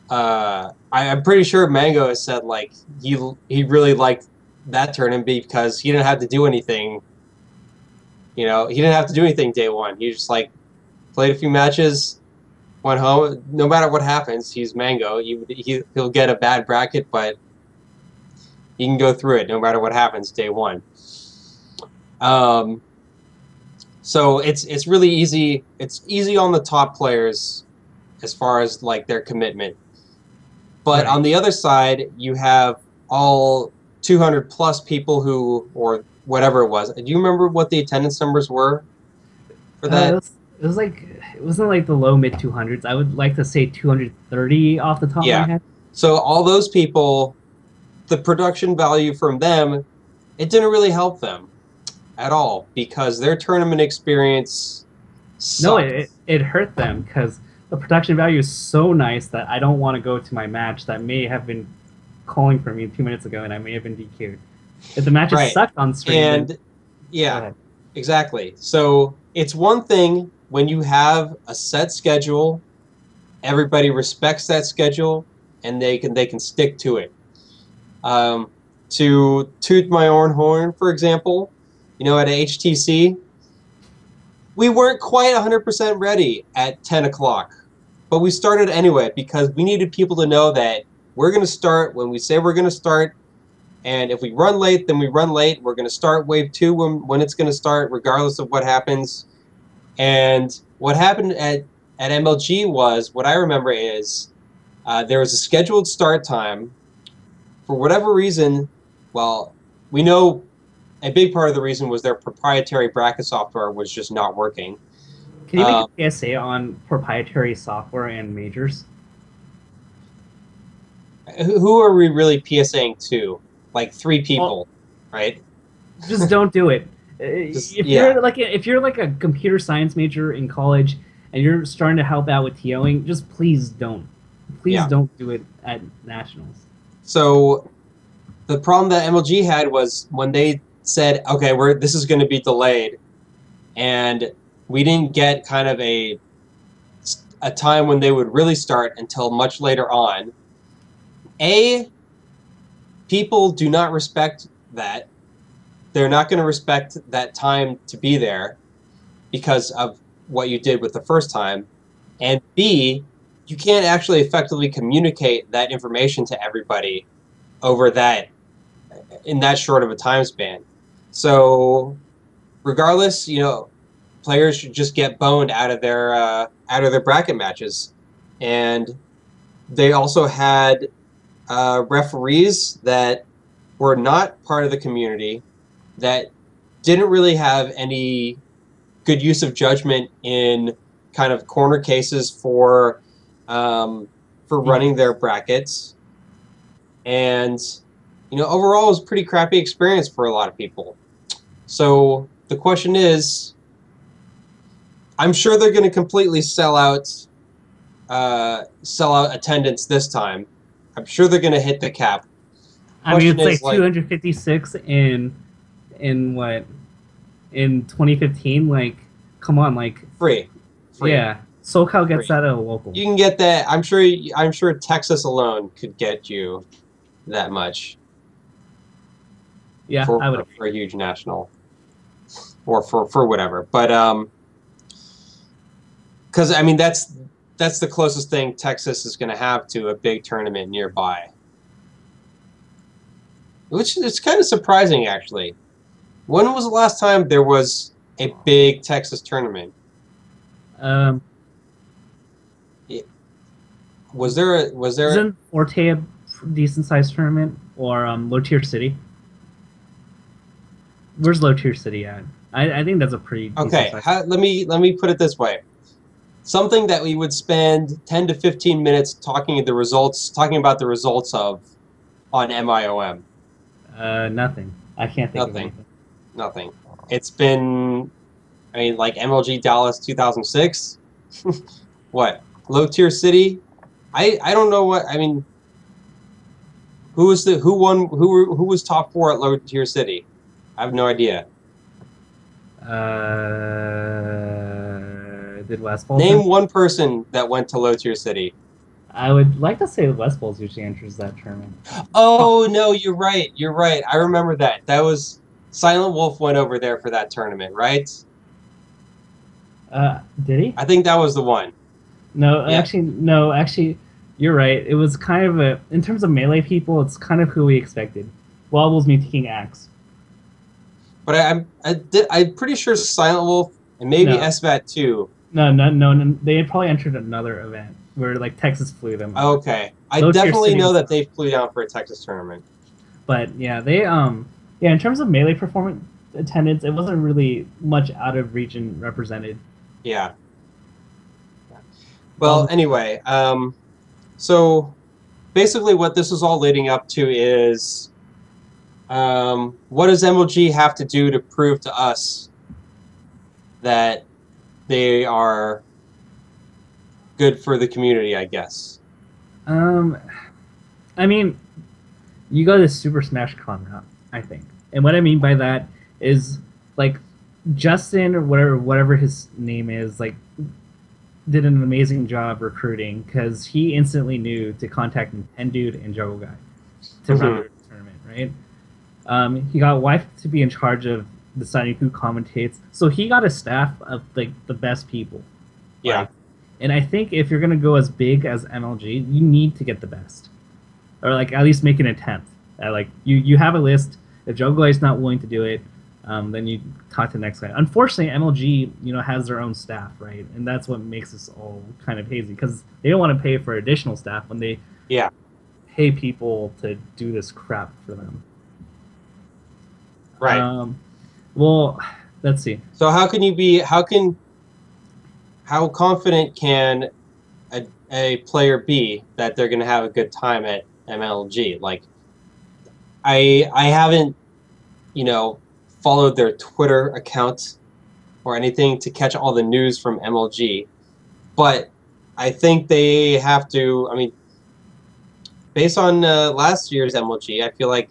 B: I'm pretty sure Mango has said like he really liked that tournament because he didn't have to do anything. You know, he didn't have to do anything day 1. He just like played a few matches, went home. No matter what happens, he's Mango. He'll get a bad bracket, but he can go through it no matter what happens day 1. So it's really easy. It's easy on the top players as far as like their commitment. But right. On the other side, you have all 200 plus people who, or whatever it was. Do you remember what the attendance numbers were for that?
A: It was like, it wasn't like the low mid 200s. I would like to say 230 off the top of my head.
B: So all those people, the production value from them, it didn't really help them at all because their tournament experience sucked.
A: No, it hurt them because the production value is so nice that I don't want to go to my match that may have been calling for me 2 minutes ago and I may have been DQ'd. If the matches
B: right.
A: sucked on stream.
B: And yeah, exactly. So it's one thing when you have a set schedule, everybody respects that schedule, and they can stick to it. To toot my own horn, for example, you know, at HTC, we weren't quite 100% ready at 10 o'clock, but we started anyway because we needed people to know that we're going to start when we say we're going to start, and if we run late, then we run late. We're going to start wave 2 when it's going to start, regardless of what happens. And what happened at MLG was, what I remember is, there was a scheduled start time. For whatever reason, well, we know a big part of the reason was their proprietary bracket software was just not working.
A: Can you make a PSA on proprietary software and majors?
B: Who are we really PSAing to? Like 3 people, right?
A: Just don't do it. If you're like a computer science major in college and you're starting to help out with TOing, just please don't. Please don't do it at nationals. So
B: the problem that MLG had was when they said, okay, this is going to be delayed, and we didn't get kind of a time when they would really start until much later on. People do not respect that. They're not going to respect that time to be there because of what you did with the first time. And B, you can't actually effectively communicate that information to everybody over that in that short of a time span. So regardless, players should just get boned out of their bracket matches, and they also had referees that were not part of the community that didn't really have any good use of judgment in kind of corner cases for running their brackets, and overall it was a pretty crappy experience for a lot of people. So the question is, I'm sure they're going to completely sell out attendance this time. I'm sure they're going to hit the cap.
A: I mean, it's like 256 in what, in 2015. Like, come on, like
B: free.
A: Yeah, SoCal gets that at a local.
B: You can get that. I'm sure Texas alone could get you that much.
A: Yeah, I would
B: for a huge national, or for whatever. But because I mean that's the closest thing Texas is going to have to a big tournament nearby, which is kind of surprising actually. When was the last time there was a big Texas tournament? Was there?
A: Isn't Forte a decent sized tournament, or Low Tier City? Where's Low Tier City at? I think that's a pretty
B: okay. Let me put it this way: something that we would spend 10 to 15 minutes talking about the results of on MIOM.
A: Nothing. I can't think of anything.
B: Nothing. It's been, I mean, like MLG Dallas 2006. What? Low Tier City? I don't know what, I mean, who was top 4 at Low Tier City? I have no idea.
A: Did Westfall?
B: Name one person that went to Low Tier City.
A: I would like to say Westfall's usually enters that tournament.
B: Oh no, you're right. You're right. I remember that. That was Silent Wolf went over there for that tournament, right?
A: Did he?
B: I think that was the one.
A: No, yeah. Actually, you're right. It was kind of in terms of melee people, it's kind of who we expected. Wobbles me taking Axe.
B: But I'm pretty sure Silent Wolf and maybe SVAT too.
A: No. They had probably entered another event where like Texas flew them.
B: Okay, I definitely know that they flew down for a Texas tournament.
A: But yeah, they in terms of melee performance attendance, it wasn't really much out of region represented.
B: Yeah. Well, anyway, so basically what this is all leading up to is what does MLG have to do to prove to us that they are good for the community, I guess?
A: I mean, you go to Super Smash Con route, I think. And what I mean by that is, like, Justin, or whatever his name is, like, did an amazing job recruiting, because he instantly knew to contact Dude and Juggle Guy to run the tournament, right? He got Wife to be in charge of deciding who commentates, so he got a staff of like the best people.
B: Yeah.
A: Like, and I think if you're gonna go as big as MLG, you need to get the best, or like at least make an attempt. Like you have a list. If Juggle Guy's not willing to do it, then you talk to the next guy. Unfortunately, MLG, has their own staff, right? And that's what makes this all kind of hazy, because they don't want to pay for additional staff when they pay people to do this crap for them.
B: Right.
A: Well, let's see.
B: So how confident can a player be that they're going to have a good time at MLG? Like, I haven't, followed their Twitter account or anything to catch all the news from MLG, but I think they have to. I mean, based on last year's MLG, I feel like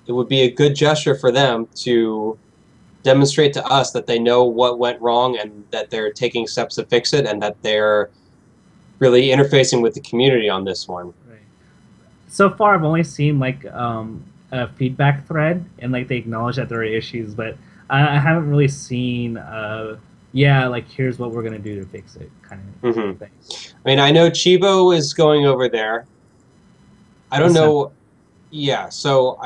B: it would be a good gesture for them to demonstrate to us that they know what went wrong and that they're taking steps to fix it, and that they're really interfacing with the community on this one.
A: Right. So far, I've only seen like a feedback thread, and like they acknowledge that there are issues, but I haven't really seen like here's what we're gonna do to fix it kind of thing.
B: I mean, I know Chibo is going over there. I don't know. Yeah, so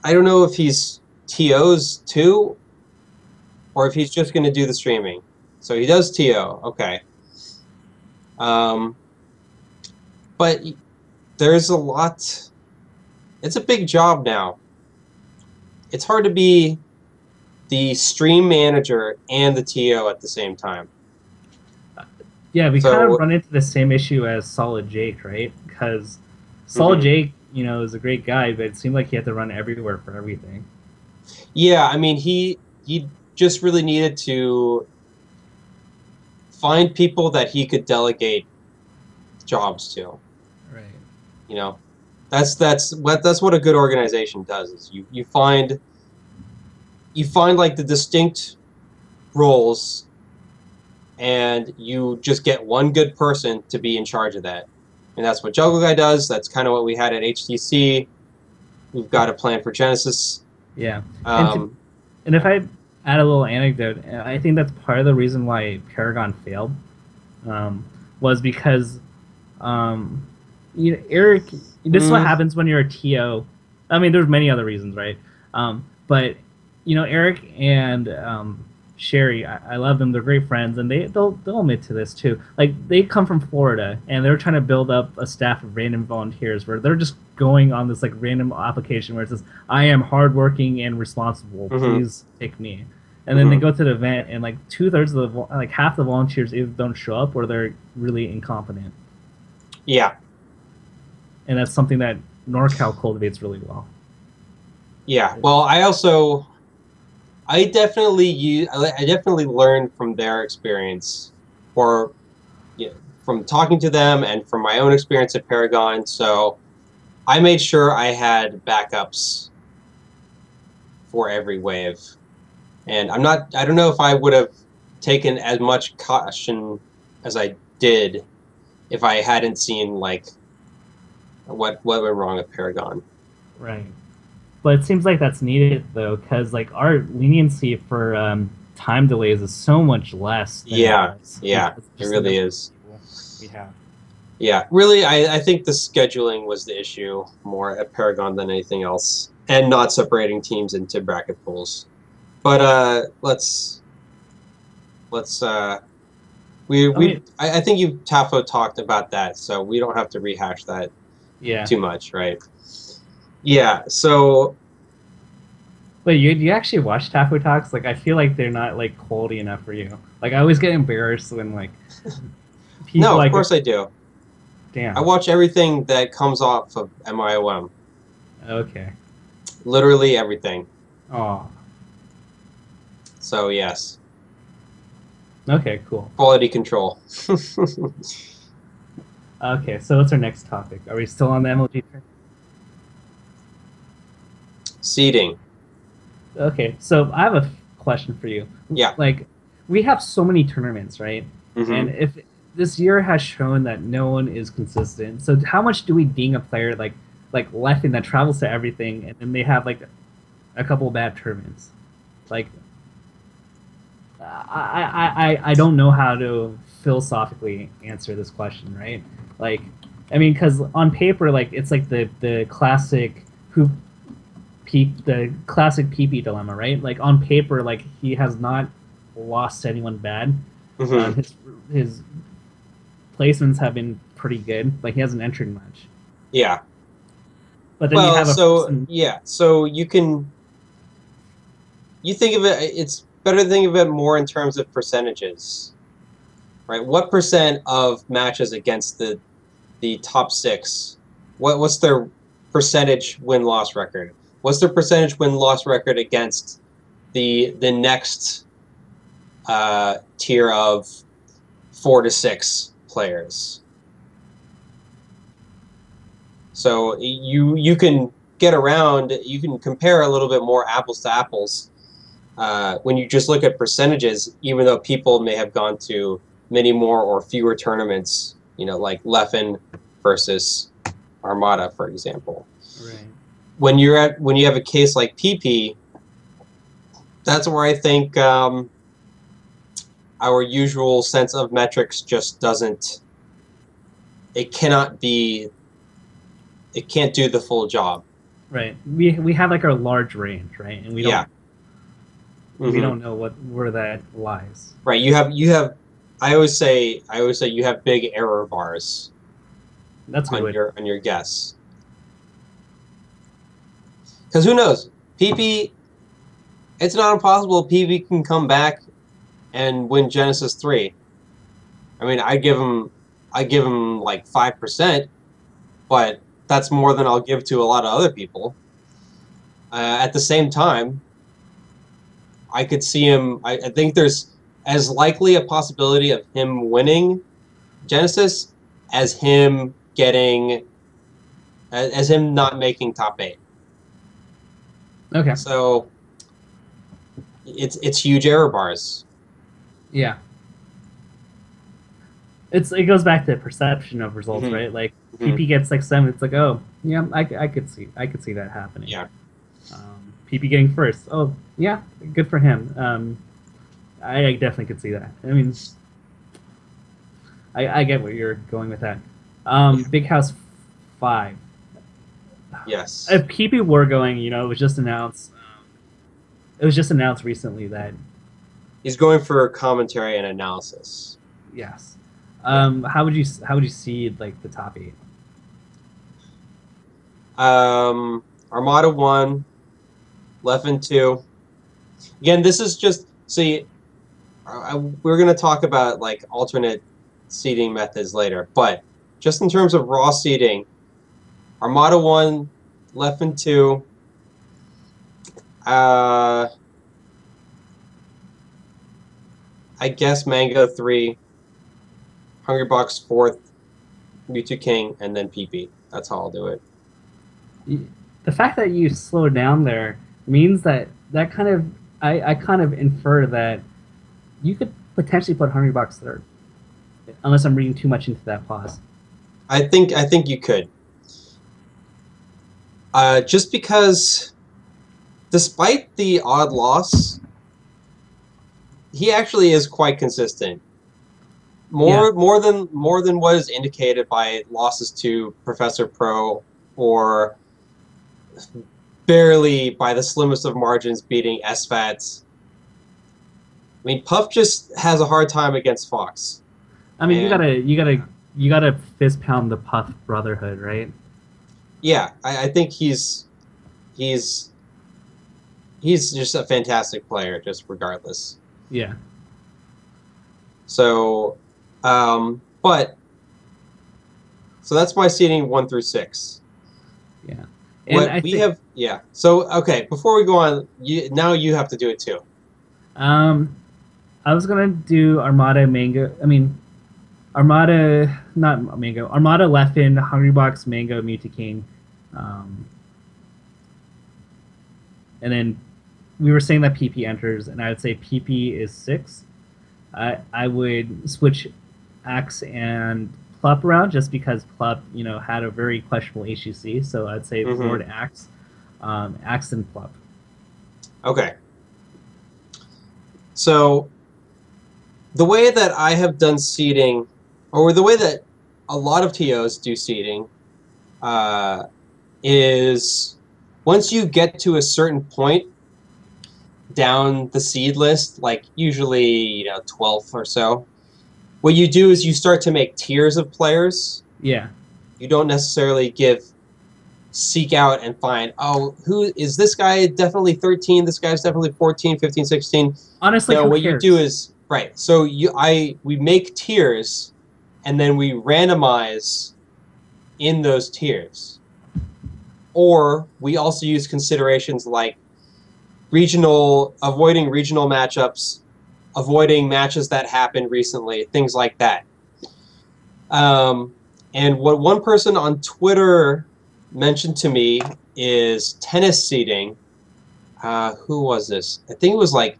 B: I don't know if he's TOs too, or if he's just going to do the streaming. So he does TO, okay. But there's a lot. It's a big job now. It's hard to be the stream manager and the TO at the same time.
A: Yeah, we kind of run into the same issue as Solid Jake, right? Because Solid Jake, you know, is a great guy, but it seemed like he had to run everywhere for everything.
B: Yeah, I mean, he just really needed to find people that he could delegate jobs to.
A: Right.
B: You know, that's what a good organization does. Is you find like the distinct roles, and you just get one good person to be in charge of that. And that's what Juggle Guy does. That's kind of what we had at HTC. We've got a plan for Genesis.
A: Yeah. And if I add a little anecdote, I think that's part of the reason why Paragon failed, was because, you know, Eric, this is what happens when you're a TO. I mean, there's many other reasons, right? But, you know, Eric and Sherry, I love them. They're great friends, and they'll admit to this too. Like, they come from Florida, and they're trying to build up a staff of random volunteers where they're just going on this like random application where it says, "I am hardworking and responsible. Please take me." And then they go to the event, and like 2/3 of the half the volunteers either don't show up or they're really incompetent.
B: Yeah.
A: And that's something that NorCal cultivates really well.
B: Yeah. Well, I definitely learned from their experience, or from talking to them and from my own experience at Paragon. So I made sure I had backups for every wave. And I don't know if I would have taken as much caution as I did if I hadn't seen like what went wrong with Paragon.
A: Right. But it seems like that's needed though, because like our leniency for time delays is so much less.
B: Yeah, it really is. We have. Yeah, really, I think the scheduling was the issue more at Paragon than anything else, and not separating teams into bracket pools. But I think you Tafo talked about that, so we don't have to rehash that too much, right? Yeah, so.
A: Wait, you actually watch Tafo Talks? Like, I feel like they're not like quality enough for you. Like, I always get embarrassed when like
B: people. No, of course I do.
A: Damn.
B: I watch everything that comes off of MIOM.
A: Okay.
B: Literally everything.
A: Oh.
B: So yes.
A: Okay, cool.
B: Quality control.
A: Okay, so what's our next topic? Are we still on the MLG?
B: Seeding.
A: Okay, so I have a question for you.
B: Yeah.
A: Like, we have so many tournaments, right? And if this year has shown that no one is consistent, so how much do we ding a player like Leffen that travels to everything, and then they have like a couple of bad tournaments? Like, I don't know how to philosophically answer this question, right? Like, I mean, because on paper, like it's like the classic the classic PP dilemma, right? Like on paper, like he has not lost anyone bad. His placements have been pretty good. Like he hasn't entered much.
B: Yeah.
A: But then you have
B: so you think of it. It's better to think of it more in terms of percentages, right? What percent of matches against the top 6? What's their percentage win-loss record? What's their percentage win-loss record against the next tier of 4 to 6 players? So you can get around, you can compare a little bit more apples to apples when you just look at percentages, even though people may have gone to many more or fewer tournaments, you know, like Leffen versus Armada, for example.
A: Right.
B: When you have a case like PP, that's where I think our usual sense of metrics just doesn't. It can't do the full job.
A: Right. We have like our large range, right? And we don't
B: Yeah.
A: we don't know where that lies.
B: Right. You have. I always say you have big error bars
A: That's a good way.
B: on your guess. Because who knows? PP, it's not impossible PP can come back and win Genesis 3. I mean, I give him like 5%, but that's more than I'll give to a lot of other people. At the same time, I could see him. I think there's as likely a possibility of him winning Genesis as him getting as him not making top 8.
A: Okay.
B: So it's huge error bars.
A: Yeah. It goes back to perception of results,
B: Mm-hmm.
A: right? Like
B: Mm-hmm.
A: PP gets like 7, it's like, oh yeah, I could see that happening.
B: Yeah.
A: PP getting first, oh yeah, good for him. I definitely could see that. I mean, I get where you're going with that. Big House 5.
B: Yes.
A: If PP were going, you know, it was just announced. It was just announced recently that
B: he's going for commentary and analysis.
A: yes. How would you see like the top 8?
B: Armada 1, Leffen 2. Again, this is just see. We're going to talk about like alternate seeding methods later, but just in terms of raw seeding, Armada 1, Leffen 2. I guess Mango 3, Hungrybox 4th, Mewtwo King, and then PP. That's how I'll do it.
A: The fact that you slowed down there means that kind of I kind of infer that you could potentially put Hungrybox 3rd, unless I'm reading too much into that pause.
B: I think you could. Just because, despite the odd loss, he actually is quite consistent. More than what is indicated by losses to Professor Pro or barely by the slimmest of margins beating SFAT. I mean, Puff just has a hard time against Fox.
A: I mean, you gotta fist pound the Puff Brotherhood, right?
B: Yeah, I think he's just a fantastic player, just regardless.
A: Yeah.
B: So, so that's my seeding 1 through 6.
A: Yeah.
B: And yeah. So okay, before we go on, now you have to do it too.
A: I was gonna do Armada Mango. I mean, Armada, not Mango. Armada Leffen, Hungrybox, Mango, Mewtwo King, and then we were saying that PP enters, and I would say PP is 6. I would switch Axe and Plup around just because Plup, you know, had a very questionable HUC. So I'd say Lord Axe, Axe and Plup.
B: Okay. So the way that I have done seeding, or the way that a lot of TOs do seeding, is once you get to a certain point down the seed list, like usually 12th or so, what you do is you start to make tiers of players.
A: Yeah.
B: You don't necessarily seek out and find, oh, who is this guy? Definitely 13. This guy's definitely 14, 15, 16.
A: Honestly,
B: no, what
A: cares?
B: You do is right. So we make tiers, and then we randomize in those tiers, or we also use considerations like avoiding regional matchups, avoiding matches that happened recently, things like that. And what one person on Twitter mentioned to me is tennis seeding. Who was this? I think it was like,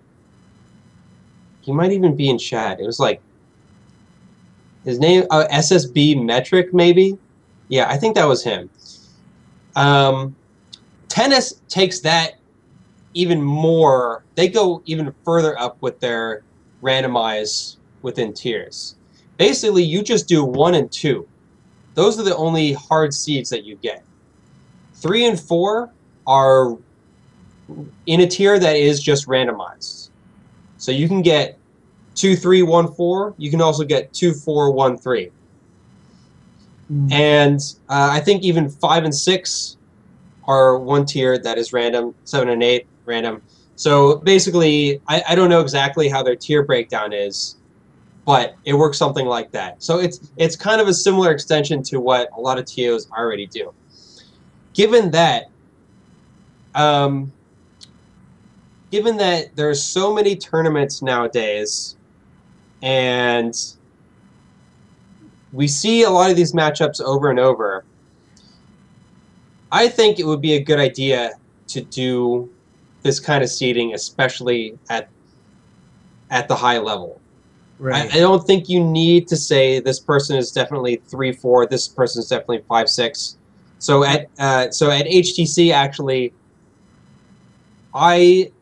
B: he might even be in chat. It was like, his name, SSB Metric, maybe? Yeah, I think that was him. Tennis takes that even more. They go even further up with their randomize within tiers. Basically, you just do 1 and 2. Those are the only hard seeds that you get. 3 and 4, are in a tier that is just randomized. So you can get 2, 3, 1, 4. You can also get 2, 4, 1, 3. And I think even 5 and 6 are one tier that is random. 7 and 8 random. So basically, I don't know exactly how their tier breakdown is, but it works something like that. So it's kind of a similar extension to what a lot of TOs already do. Given that there's so many tournaments nowadays, and we see a lot of these matchups over and over, I think it would be a good idea to do this kind of seeding, especially at the high level. Right. I don't think you need to say this person is definitely 3, 4. This person is definitely 5, 6. So at HTC, actually, I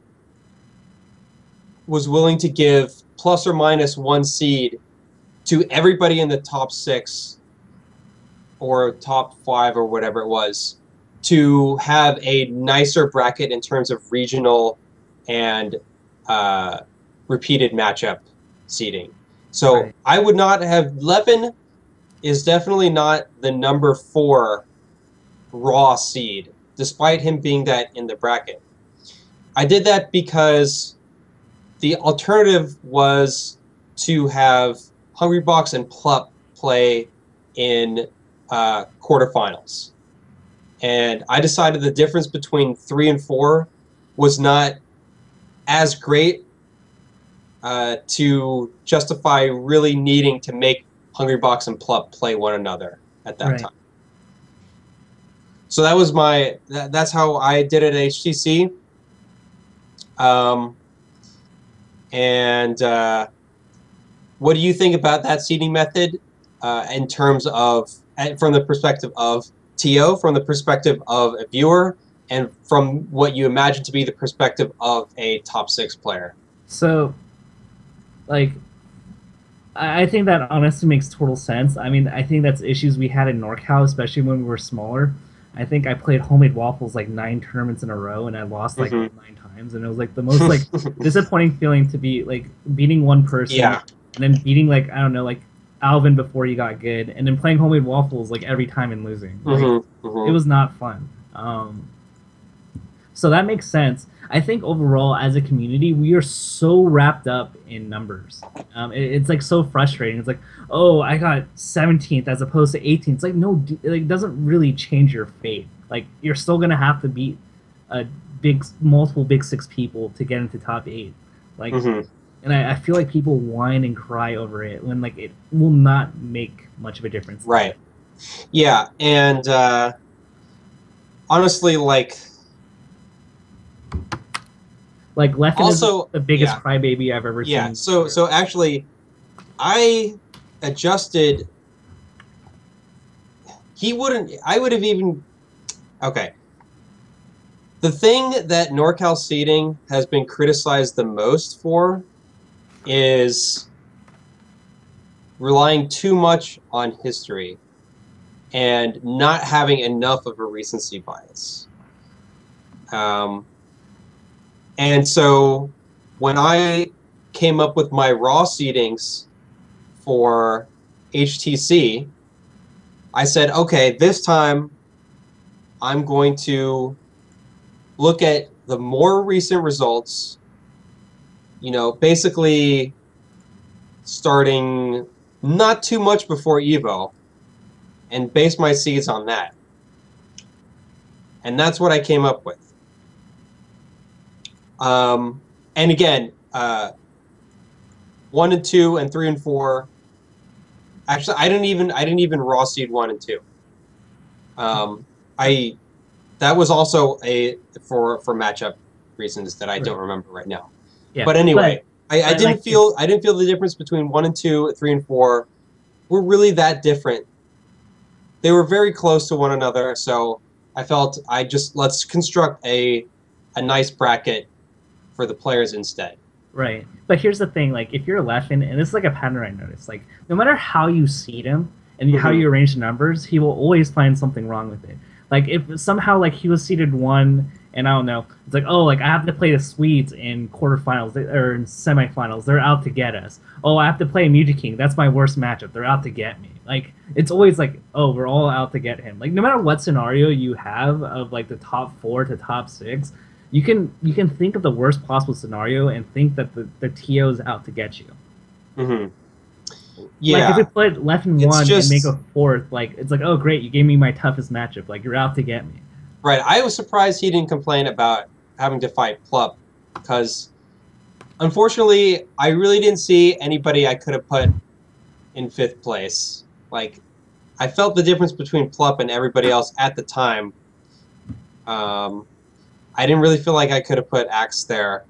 B: was willing to give plus or minus 1 seed to everybody in the top 6 or top 5 or whatever it was, to have a nicer bracket in terms of regional and repeated matchup seeding. So right. I would not have... Levin is definitely not the number 4 raw seed, despite him being that in the bracket. I did that because the alternative was to have Hungrybox and Plup play in quarterfinals. And I decided the difference between 3 and 4 was not as great to justify really needing to make Hungrybox and Plup play one another at that time. So that was that's how I did it at HTC. What do you think about that seeding method in terms of, from the perspective of TO, from the perspective of a viewer, and from what you imagine to be the perspective of a top 6 player?
A: So, like, I think that honestly makes total sense. I mean, I think that's issues we had in NorCal, especially when we were smaller. I think I played homemade waffles like 9 tournaments in a row, and I lost like 9 times, and it was like the most like disappointing feeling to be like beating one person, and then beating like, I don't know, like Alvin before you got good, and then playing homemade waffles like every time and losing. Like, it was not fun. So that makes sense. I think overall, as a community, we are so wrapped up in numbers. It's like so frustrating. It's like, oh, I got 17th as opposed to 18th. It's like, no, it doesn't really change your fate. Like, you're still gonna have to beat multiple big 6 people to get into top 8. Like, and I feel like people whine and cry over it when like it will not make much of a difference.
B: Right. Yeah, and honestly, like
A: Leffen also is the biggest crybaby I've ever seen.
B: Yeah, so actually, I adjusted. I would have even... Okay. The thing that NorCal seeding has been criticized the most for is relying too much on history and not having enough of a recency bias. And so when I came up with my raw seedings for HTC, I said, okay, this time I'm going to look at the more recent results, you know, basically starting not too much before Evo, and base my seeds on that. And that's what I came up with. And again, 1 and 2 and 3 and 4. Actually, I didn't even raw seed 1 and 2. That was also for matchup reasons that I don't remember right now. Yeah, but anyway, I didn't feel the difference between 1 and 2, 3 and 4 were really that different. They were very close to one another, so I felt let's construct a nice bracket for the players instead.
A: Right. But here's the thing, like, if you're Leffen, and this is like a pattern I noticed, like, no matter how you seed him and how you arrange the numbers, he will always find something wrong with it. Like if somehow like he was seeded 1, and I don't know, it's like, oh, like I have to play the Swedes in quarterfinals or in semifinals. They're out to get us. Oh, I have to play Muji King. That's my worst matchup. They're out to get me. Like it's always like, oh, we're all out to get him. Like no matter what scenario you have of like the top 4 to top 6, you can think of the worst possible scenario and think that the TO is out to get you.
B: Mm-hmm. Yeah.
A: Like if we played left and
B: It's
A: 1
B: just,
A: and make a 4th, like it's like, oh great, you gave me my toughest matchup. Like you're out to get me.
B: right. I was surprised he didn't complain about having to fight Plup, because unfortunately, I really didn't see anybody I could have put in 5th place. Like, I felt the difference between Plup and everybody else at the time. I didn't really feel like I could have put Axe there.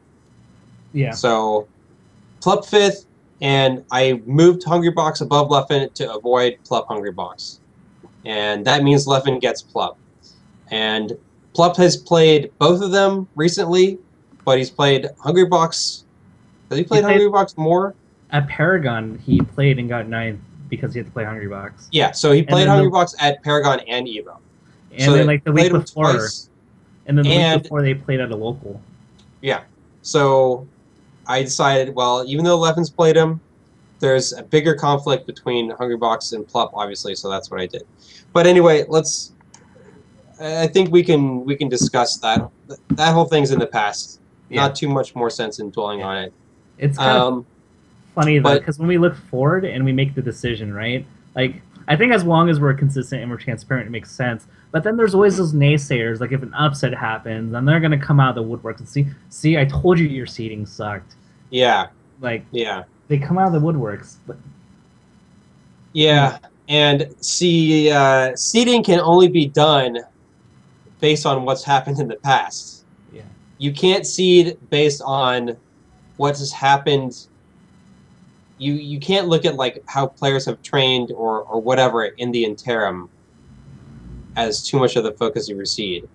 A: Yeah.
B: So, Plup 5th, and I moved Hungrybox above Leffen to avoid Plup Hungrybox. And that means Leffen gets Plup. And Plup has played both of them recently, but he's played Hungrybox. Has he played Hungrybox more?
A: At Paragon, he played and got 9th because he had to play Hungrybox.
B: Yeah, so he played Hungrybox at Paragon and Evo.
A: And so then, like, the week before,
B: twice,
A: and then the week before, they played at a local.
B: Yeah. So I decided, well, even though Leffen's played him, there's a bigger conflict between Hungrybox and Plup, obviously, so that's what I did. But anyway, I think we can discuss that. That whole thing's in the past. Yeah. Not too much more sense in dwelling on it.
A: It's kind of funny, though, because when we look forward and we make the decision, right? Like, I think as long as we're consistent and we're transparent, it makes sense. But then there's always those naysayers, like if an upset happens, then they're going to come out of the woodwork and see, I told you your seeding sucked.
B: Yeah.
A: Like,
B: yeah.
A: They come out of the woodworks. But
B: yeah, and see, seeding can only be done based on what's happened in the past.
A: Yeah.
B: You can't seed based on what has happened. You can't look at like how players have trained or whatever in the interim as too much of the focus of your seed.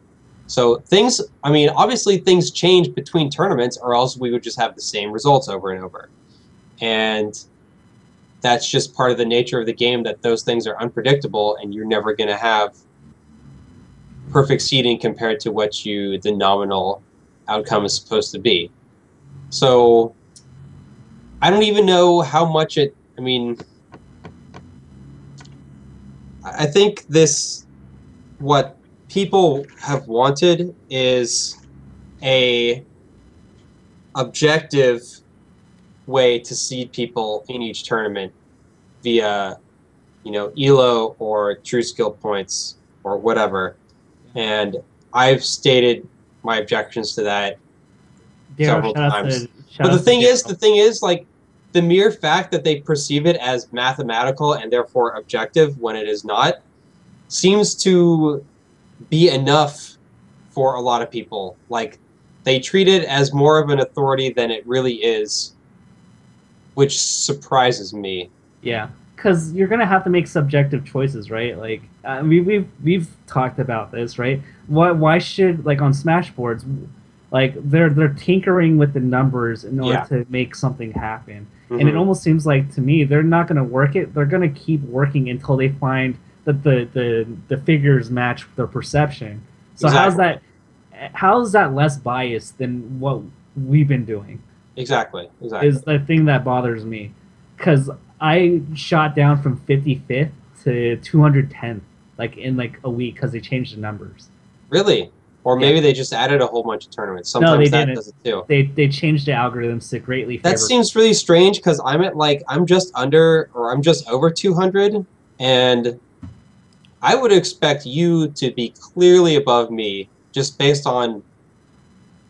B: So things, I mean, obviously things change between tournaments, or else we would just have the same results over and over. And that's just part of the nature of the game, that those things are unpredictable and you're never going to have perfect seeding compared to what the nominal outcome is supposed to be. So I don't even know how much I mean, I think what people have wanted is a objective way to seed people in each tournament via, ELO or true skill points or whatever. And I've stated my objections to that several times. But the thing is, like, the mere fact that they perceive it as mathematical and therefore objective when it is not seems to be enough for a lot of people. Like, they treat it as more of an authority than it really is, which surprises me.
A: Yeah, because you're gonna have to make subjective choices, right? Like, we've talked about this, right? Why should, like, on Smash boards, like they're tinkering with the numbers in order to make something happen, and it almost seems like to me they're not gonna work it. They're gonna keep working until they find that the figures match their perception. So
B: exactly.
A: how's that less biased than what we've been doing?
B: Exactly.
A: Is the thing that bothers me, because I shot down from 55th to 210th, like in like a week, because they changed the numbers.
B: Really? Or maybe they just added a whole bunch of tournaments. Sometimes
A: no, they
B: that
A: didn't.
B: does it too.
A: They changed the algorithms to greatly favor.
B: That seems really strange, because I'm just under, or I'm just over 200, and I would expect you to be clearly above me just based on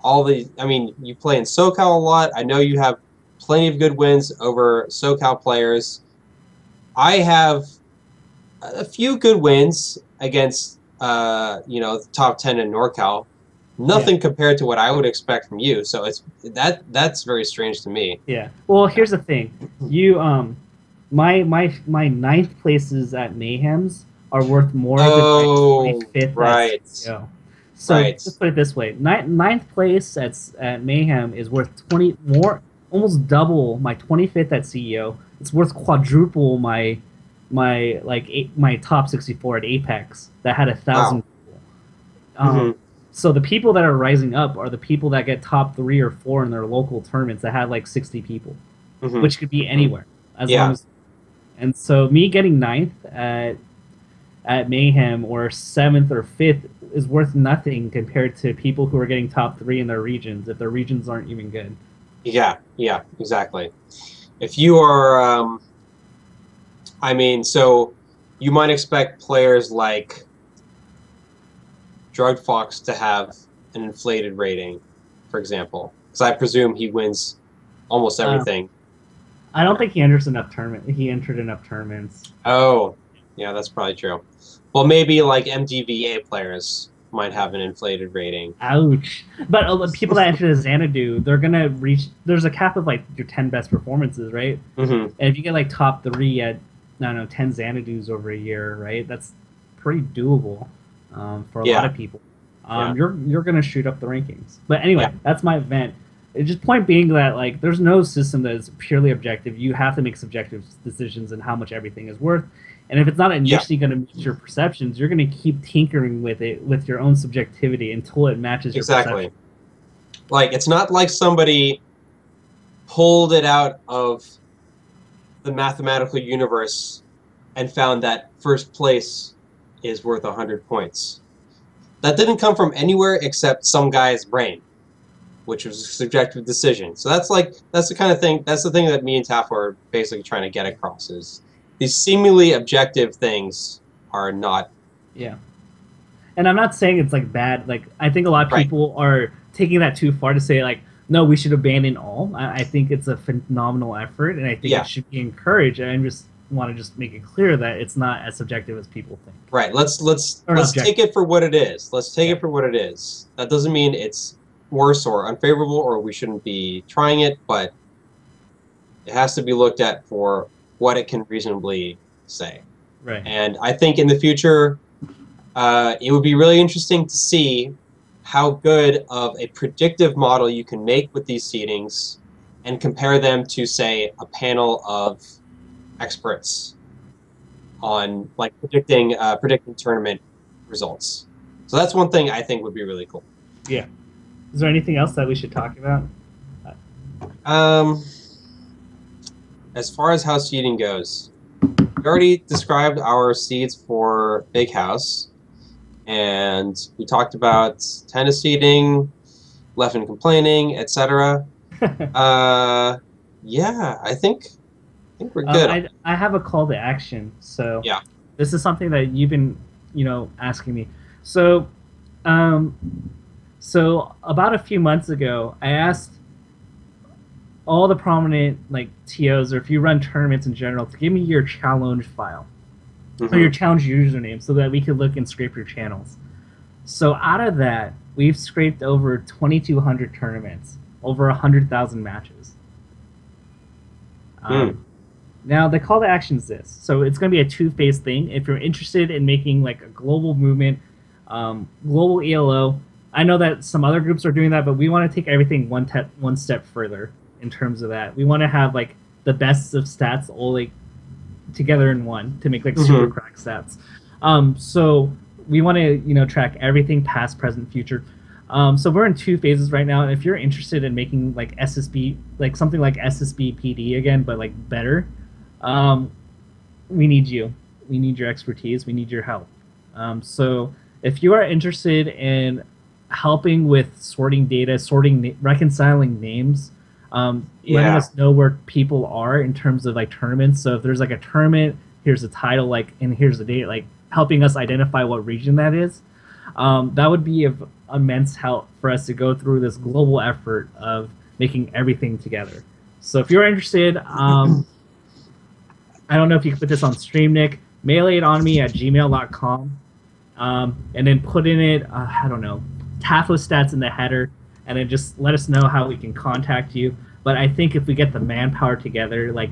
B: all the, I mean, you play in SoCal a lot. I know you have plenty of good wins over SoCal players. I have a few good wins against, the top 10 in NorCal. Nothing compared to what I would expect from you. So that's very strange to me.
A: Yeah. Well, here's the thing. You, my 9th places at Mayhem's are worth more than my 25th.
B: Right.
A: So let's put it this way: 9th place at Mayhem is worth almost double my 25th at CEO. It's worth quadruple my top 64 at Apex that had 1,000.
B: Wow. Hmm.
A: So the people that are rising up are the people that get top 3 or 4 in their local tournaments that had like 60 people,
B: Hmm.
A: which could be anywhere as long
B: Yeah.
A: as. And so me getting ninth at Mayhem or 7th or 5th is worth nothing compared to people who are getting top 3 in their regions if their regions aren't even good.
B: Yeah. Yeah. Exactly. If you are, I mean, so you might expect players like Drug Fox to have an inflated rating, for example, because I presume he wins almost
A: Uh,
B: everything.
A: I don't think he enters enough tournament. He entered enough tournaments.
B: Oh, yeah, that's probably true. Well, maybe like MDVA players might have an inflated rating.
A: Ouch! But people that enter the Xanadu, they're gonna reach. There's a cap of like your 10 best performances, right?
B: Hmm.
A: And if you get like top 3 at, I don't know, 10 Xanadus over a year, right? That's pretty doable for a lot
B: Yeah,
A: of people.
B: yeah,
A: You're gonna shoot up the rankings. But
B: yeah,
A: anyway, that's my event. It just point being that like there's no system that is purely objective. You have to make subjective decisions in how much everything is worth. And if it's not
B: yeah,
A: initially going to meet your perceptions, you're going to keep tinkering with it with your own subjectivity until it matches your
B: exactly.
A: perception.
B: Like, it's not like somebody pulled it out of the mathematical universe and found that first place is worth 100 points. That didn't come from anywhere except some guy's brain, which was a subjective decision. So that's the kind of thing, that's the thing that me and Taff are basically trying to get across is these seemingly objective things are not
A: Yeah. And I'm not saying it's like bad. Like I think a lot of
B: right.
A: people are taking that too far to say like, no, we should abandon all. I think it's a phenomenal effort, and I think it
B: Yeah,
A: should be encouraged. And I just want to just make it clear that it's not as subjective as people think.
B: right.
A: Or
B: Let's take
A: objective.
B: it for what it is. Let's take
A: Yeah.
B: it for what it is. That doesn't mean it's worse or unfavorable or we shouldn't be trying it, but it has to be looked at for what it can reasonably say.
A: Right.
B: And I think in the future, it would be really interesting to see how good of a predictive model you can make with these seedings and compare them to, say, a panel of experts on like predicting tournament results. So that's one thing I think would be really cool.
A: Yeah. Is there anything else that we should talk about?
B: Um, as far as how seeding goes, we already described our seeds for Big House, and we talked about tennis seeding, left and complaining, etc. Yeah, I think we're good.
A: I have a call to action. So
B: Yeah.
A: this is something that you've been, asking me. So, um, so about a few months ago, I asked all the prominent like TOs, or if you run tournaments in general, to give me your challenge file or your
B: Hmm.
A: challenge username so that we could look and scrape your channels. So out of that, we've scraped over 2,200 tournaments, over 100,000 matches. Now the call to action is this. So it's going to be a two-phase thing. If you're interested in making like a global movement, global ELO, I know that some other groups are doing that, but we want to take everything one step further in terms of that. We want to have like the best of stats all like together in one to make like super crack stats. So we want to track everything past, present, future. So we're in two phases right now. If you're interested in making like SSB, like something like SSB PD again, but like better, we need you. We need your expertise. We need your help. So if you are interested in helping with sorting data, reconciling names, letting us know where people are in terms of like tournaments. So if there's like a tournament, here's the title, like, and here's the date, like helping us identify what region that is. That would be of immense help for us to go through this global effort of making everything together. So if you're interested, I don't know if you can put this on StreamNick, mail it on me at gmail.com, and then put in it, I don't know, Tafo stats in the header, and then just let us know how we can contact you. But I think if we get the manpower together, like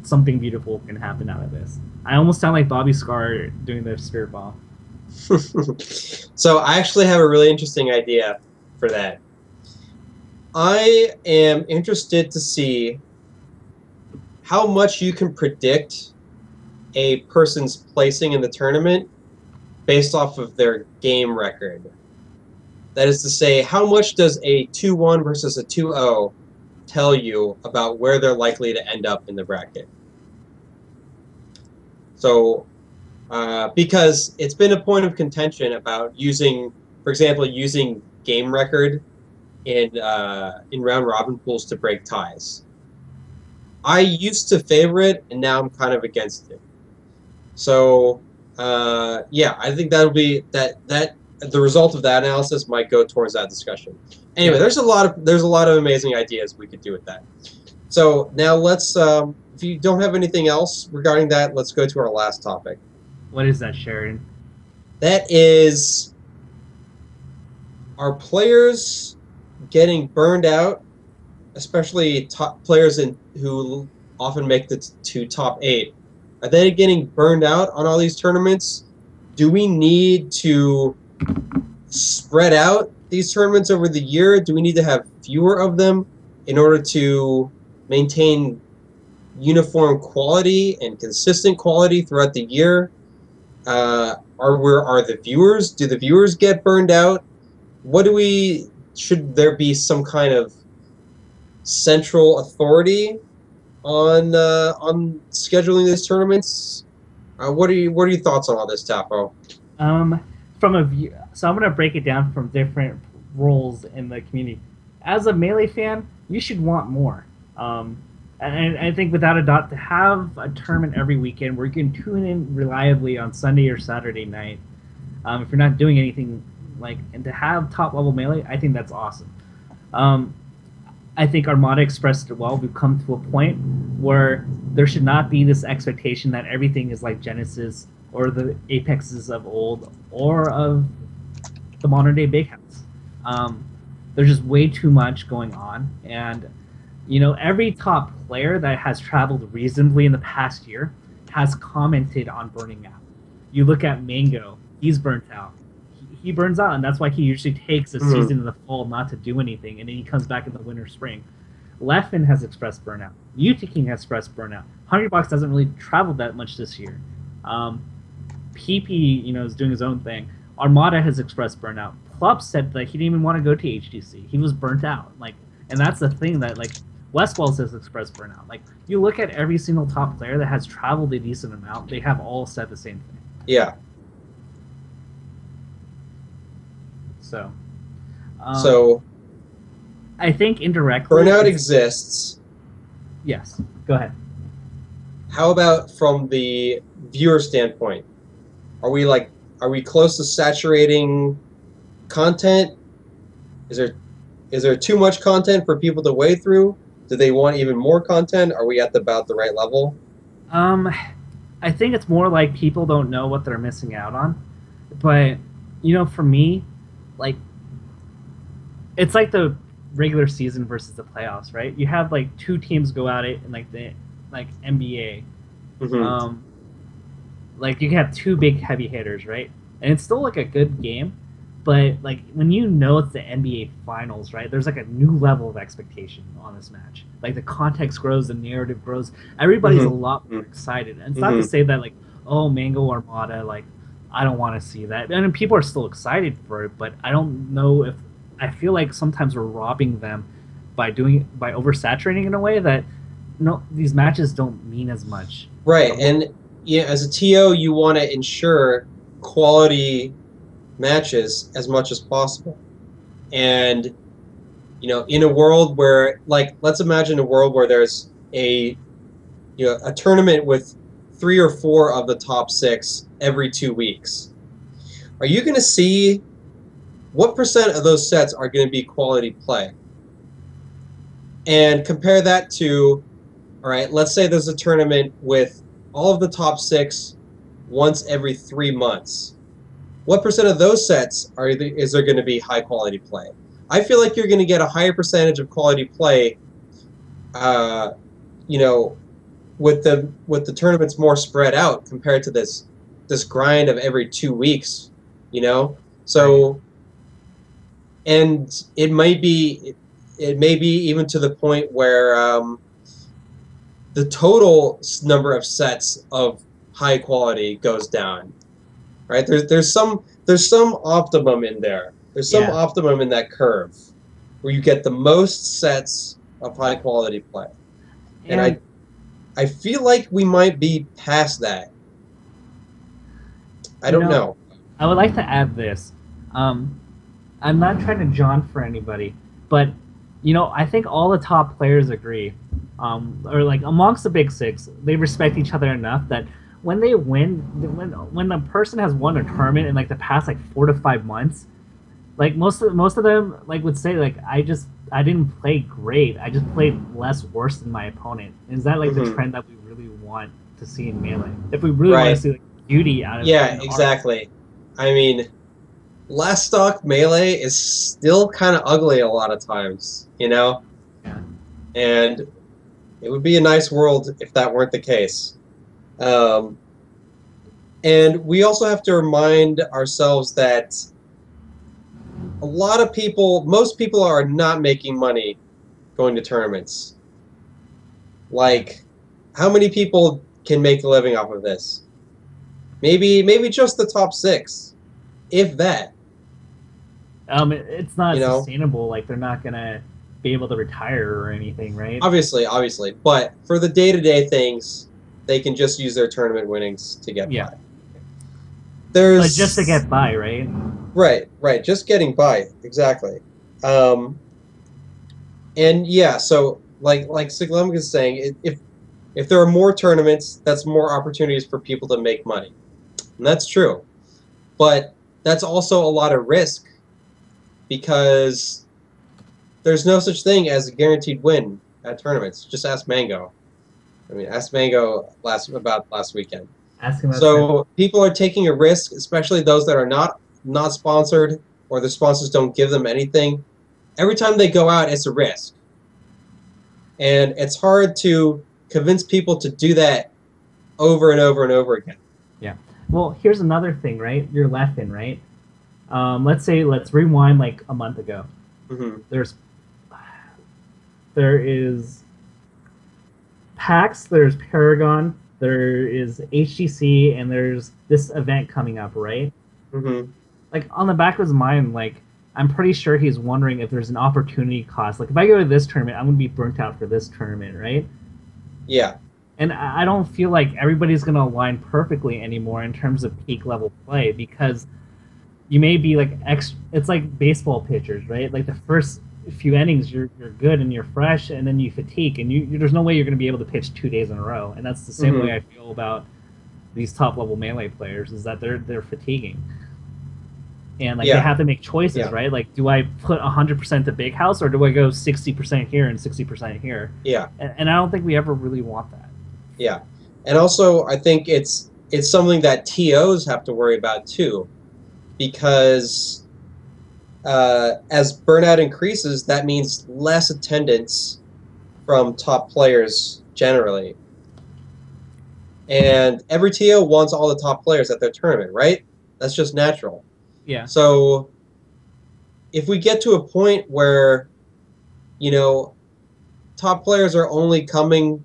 A: something beautiful can happen out of this. I almost sound like Bobby Scar doing the spirit ball.
B: So I actually have a really interesting idea for that. I am interested to see how much you can predict a person's placing in the tournament based off of their game record. That is to say, how much does a 2-1 versus a 2-0 tell you about where they're likely to end up in the bracket? So, because it's been a point of contention about using, for example, using game record in round robin pools to break ties. I used to favor it, and now I'm kind of against it. So, yeah, I think that'll be that the result of that analysis might go towards that discussion. Anyway, there's a lot of amazing ideas we could do with that. So now let's, if you don't have anything else regarding that, let's go to our last topic.
A: What is that, Sheridan?
B: That is, are players getting burned out, especially top players who often make the top 8? Are they getting burned out on all these tournaments? Do we need to spread out these tournaments over the year? Do we need to have fewer of them in order to maintain uniform quality and consistent quality throughout the year? Do the viewers get burned out? Should there be some kind of central authority on scheduling these tournaments? What are your thoughts on all this, Tapo?
A: From a view, so I'm gonna break it down from different roles in the community. As a Melee fan, you should want more. And I think without a doubt, to have a tournament every weekend where you can tune in reliably on Sunday or Saturday night, if you're not doing anything and to have top level Melee, I think that's awesome. I think Armada expressed it well. We've come to a point where there should not be this expectation that everything is like Genesis or the Apexes of old or of the modern day Big House. There's just way too much going on, and every top player that has traveled reasonably in the past year has commented on burning out. You look at Mango, he's burnt out. He burns out, and that's why he usually takes a season in the fall not to do anything, and then he comes back in the winter, spring. Leffen has expressed burnout. Mutaking has expressed burnout. Hungrybox doesn't really travel that much this year. PP, is doing his own thing. Armada has expressed burnout. Plup said that he didn't even want to go to HTC. He was burnt out. And that's the thing that Westwells has expressed burnout. You look at every single top player that has traveled a decent amount, they have all said the same thing.
B: Yeah.
A: So I think indirectly
B: burnout exists.
A: Yes. Go ahead.
B: How about from the viewer standpoint? Are we close to saturating content? Is there too much content for people to wade through? Do they want even more content? Are we at about the right level?
A: I think it's more like people don't know what they're missing out on. But for me, it's like the regular season versus the playoffs, right? You have two teams go at it in the NBA.
B: Mm-hmm.
A: You can have two big heavy hitters, right? And it's still a good game, but when it's the NBA finals, right? There's a new level of expectation on this match. The context grows, the narrative grows. Everybody's a lot more excited. And it's not to say that oh, Mango Armada, I don't want to see that. And people are still excited for it, but I don't know if I feel like sometimes we're robbing them by oversaturating in a way that these matches don't mean as much.
B: Right, and as a TO, you want to ensure quality matches as much as possible. And in a world where let's imagine a world where there's a tournament with 3 or 4 of the top 6 every 2 weeks. Are you going to see what % of those sets are going to be quality play? And compare that to, all right, let's say there's a tournament with all of the top 6 once every 3 months. What % of those sets is there going to be high quality play? I feel like you're going to get a higher percentage of quality play, with the tournaments more spread out compared to this grind of every 2 weeks, So, and it may be even to the point where the total number of sets of high quality goes down, right? There's some optimum in there. There's some
A: Yeah.
B: optimum in that curve where you get the most sets of high quality play. And I feel like we might be past that. I don't know.
A: I would like to add this. I'm not trying to jaunt for anybody, but I think all the top players agree, or like amongst the big six, they respect each other enough that when they win, when a person has won a tournament in like the past like 4 to 5 months, like most of them like would say like I didn't play great, I just played less worse than my opponent. Is that like the trend that we really want to see in Melee? If we really want to see like beauty out of
B: exactly. I mean, last stock Melee is still kind of ugly a lot of times, Yeah. And it would be a nice world if that weren't the case. And we also have to remind ourselves that a lot of people, most people are not making money going to tournaments. Like, how many people can make a living off of this? Maybe just the top 6, if that.
A: It's not sustainable. Like they're not gonna be able to retire or anything, right?
B: Obviously. But for the day-to-day things, they can just use their tournament winnings to get by.
A: But just to get by, right?
B: Right. Just getting by, exactly. And yeah, so like Siglemik is saying, if there are more tournaments, that's more opportunities for people to make money. And that's true. But that's also a lot of risk because there's no such thing as a guaranteed win at tournaments. Just ask Mango. I mean, ask Mango last weekend.
A: Ask him.
B: So people are taking a risk, especially those that are not sponsored or the sponsors don't give them anything. Every time they go out, it's a risk. And it's hard to convince people to do that over and over and over again.
A: Yeah. Well, here's another thing, right? You're Leffen, right? Let's rewind like a month ago.
B: Mm-hmm.
A: There is PAX, there's Paragon, there is HGC, and there's this event coming up, right?
B: Mm-hmm.
A: Like on the back of his mind, like I'm pretty sure he's wondering if there's an opportunity cost. Like if I go to this tournament, I'm gonna be burnt out for this tournament, right?
B: Yeah.
A: And I don't feel like everybody's gonna align perfectly anymore in terms of peak level play because you may be like it's like baseball pitchers, right? Like the first few innings you're good and you're fresh, and then you fatigue, and there's no way you're going to be able to pitch 2 days in a row. And that's the same way I feel about these top level Melee players, is that they're fatiguing, and like they have to make choices, right? Like, do I put 100% to Big House, or do I go 60% here and 60% here?
B: Yeah.
A: And I don't think we ever really want that.
B: Yeah. And also I think it's something that TOs have to worry about too, because as burnout increases, that means less attendance from top players generally. And every TO wants all the top players at their tournament, right? That's just natural.
A: Yeah.
B: So if we get to a point where, top players are only coming,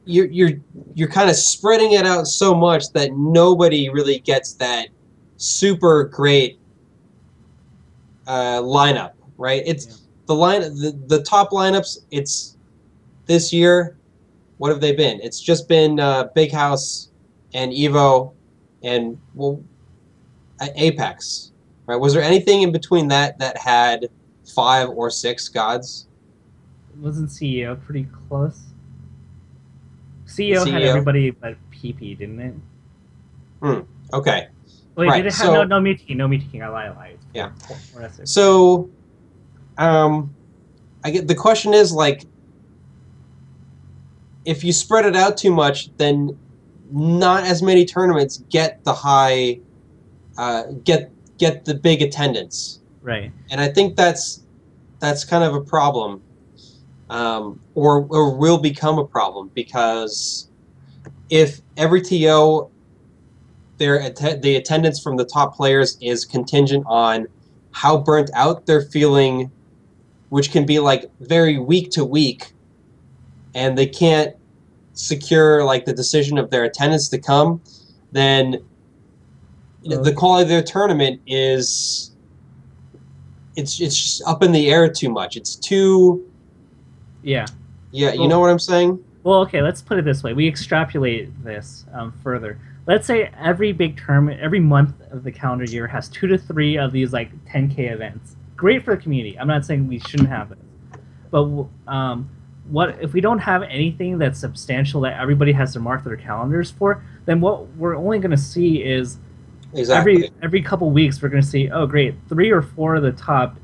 B: you're kind of spreading it out so much that nobody really gets that super great lineup, right? It's the top lineups. It's this year. What have they been? It's just been Big House and Evo and Apex, right? Was there anything in between that had 5 or 6 gods?
A: Wasn't CEO pretty close? CEO had everybody but PP, didn't it?
B: Okay.
A: Wait, did it have no meeting? I lied.
B: Yeah. So, I get the question is like, if you spread it out too much, then not as many tournaments get the high, get the big attendance.
A: Right. And
B: I think that's kind of a problem, or will become a problem, because if every TO, the attendance from the top players is contingent on how burnt out they're feeling, which can be like very week to week, and they can't secure like the decision of their attendance to come, then the quality of their tournament is it's just up in the air too much. It's too
A: Yeah.
B: yeah. You know what I'm saying?
A: Well, okay. Let's put it this way: we extrapolate this further. Let's say every big tournament, every month of the calendar year has 2 to 3 of these like 10K events. Great for the community. I'm not saying we shouldn't have this, but what if we don't have anything that's substantial that everybody has to mark their calendars for? Then what we're only going to see is every couple weeks we're going to see, oh great, 3 or 4 of the top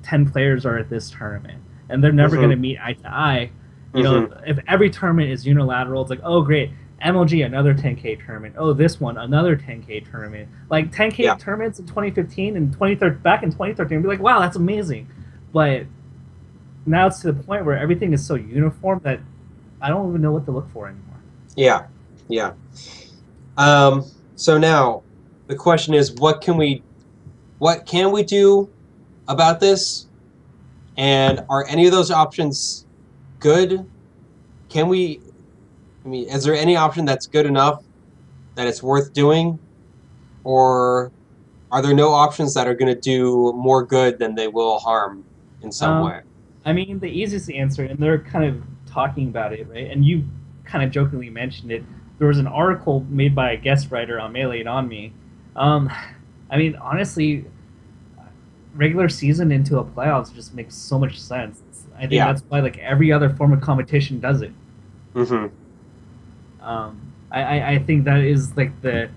A: 10 players are at this tournament, and they're never going to meet eye to eye. You know, if every tournament is unilateral, it's like, oh great, MLG another 10K tournament. Oh, this one another 10K tournament. Like 10K tournaments in 2015 and 2013, back in 2013, be like, wow, that's amazing. But now it's to the point where everything is so uniform that I don't even know what to look for anymore.
B: Yeah, yeah. So now the question is, what can we do about this? And are any of those options good? Is there any option that's good enough that it's worth doing? Or are there no options that are going to do more good than they will harm in some way?
A: I mean, the easiest answer, and they're kind of talking about it, right? And you kind of jokingly mentioned it. There was an article made by a guest writer on Melee and on me. I mean, honestly, regular season into a playoffs just makes so much sense. I think that's why like every other form of competition does it. I think that is like the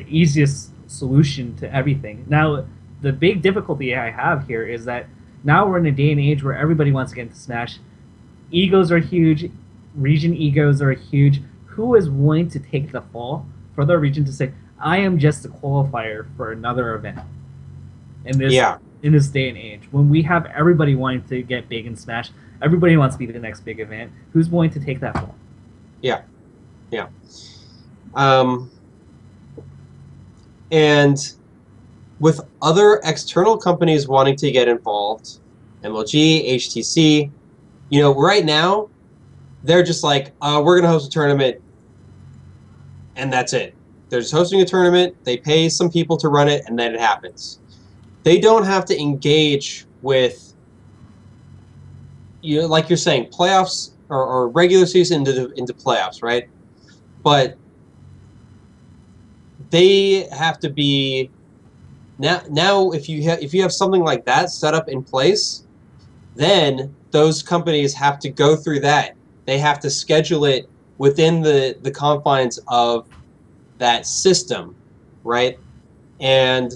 A: easiest solution to everything. Now, the big difficulty I have here is that now we're in a day and age where everybody wants to get into Smash. Egos are huge. Region egos are huge. Who is willing to take the fall for their region to say, I am just a qualifier for another event in this day and age? When we have everybody wanting to get big in Smash, everybody wants to be the next big event. Who's willing to take that fall?
B: Yeah. Yeah. And with other external companies wanting to get involved, MLG, HTC, you know, right now, they're just like, we're going to host a tournament, and that's it. They're just hosting a tournament, they pay some people to run it, and then it happens. They don't have to engage with, you know, like you're saying, playoffs or regular season into playoffs, right? But they have to be now if you have something like that set up in place, then those companies have to go through that. They have to schedule it within the confines of that system, right? And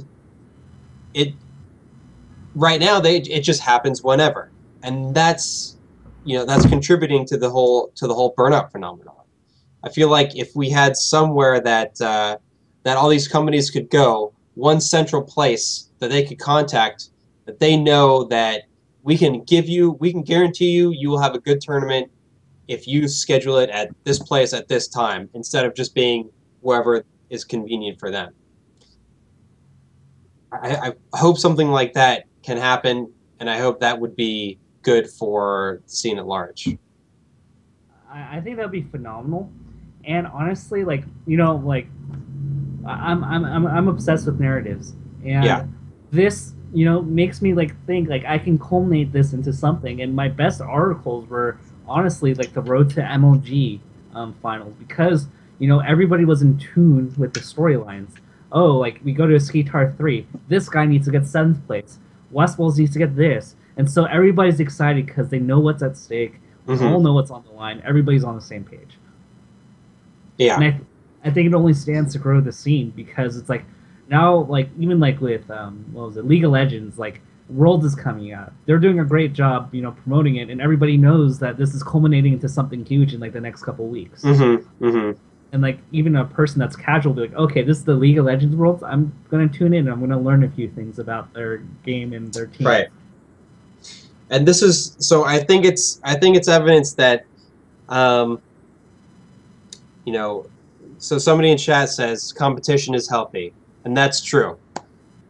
B: right now it just happens whenever, and that's contributing to the whole burnout phenomenon. I feel like if we had somewhere that all these companies could go, one central place that they could contact, that they know that we can guarantee you will have a good tournament if you schedule it at this place at this time, instead of just being wherever is convenient for them. I hope something like that can happen, and I hope that would be good for the scene at large.
A: I think that would be phenomenal. And honestly, like, you know, like I'm obsessed with narratives, and this, you know, makes me like think like I can culminate this into something. And my best articles were honestly like the road to MLG finals, because, you know, everybody was in tune with the storylines. Oh, like we go to Skitar 3, this guy needs to get 7th place, Westballs needs to get this, and so everybody's excited because they know what's at stake. We all know what's on the line. Everybody's on the same page.
B: Yeah.
A: And I think it only stands to grow the scene, because it's like now, like even like with League of Legends, like Worlds is coming out. They're doing a great job, you know, promoting it, and everybody knows that this is culminating into something huge in like the next couple of weeks. And like even a person that's casual will be like, okay, this is the League of Legends Worlds. I'm gonna tune in and I'm gonna learn a few things about their game and their team.
B: Right. And this is so. I think it's evidence that, you know, so somebody in chat says competition is healthy, and that's true.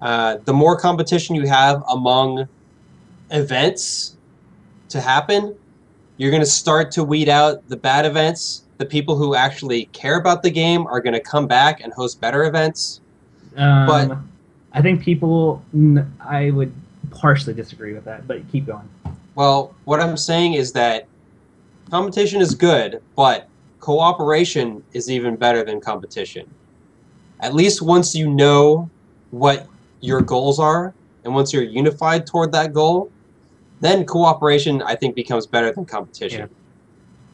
B: The more competition you have among events to happen, you're going to start to weed out the bad events. The people who actually care about the game are going to come back and host better events. But
A: I think people. I would partially disagree with that, but keep going.
B: well, what I'm saying is that competition is good, but cooperation is even better than competition. At least once you know what your goals are, and once you're unified toward that goal, then cooperation, I think, becomes better than competition.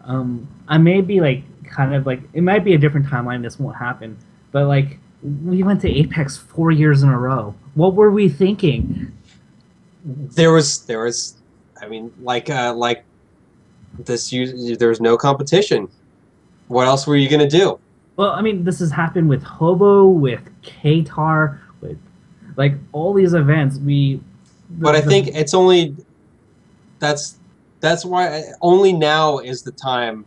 A: Yeah. I may be like kind of like it might be a different timeline. This won't happen, but like we went to Apex 4 years in a row. What were we thinking?
B: There was, I mean, like this. There was no competition. What else were you gonna do?
A: Well, I mean, this has happened with Hobo, with Katar, with like all these events.
B: But I think it's only that's why only now is the time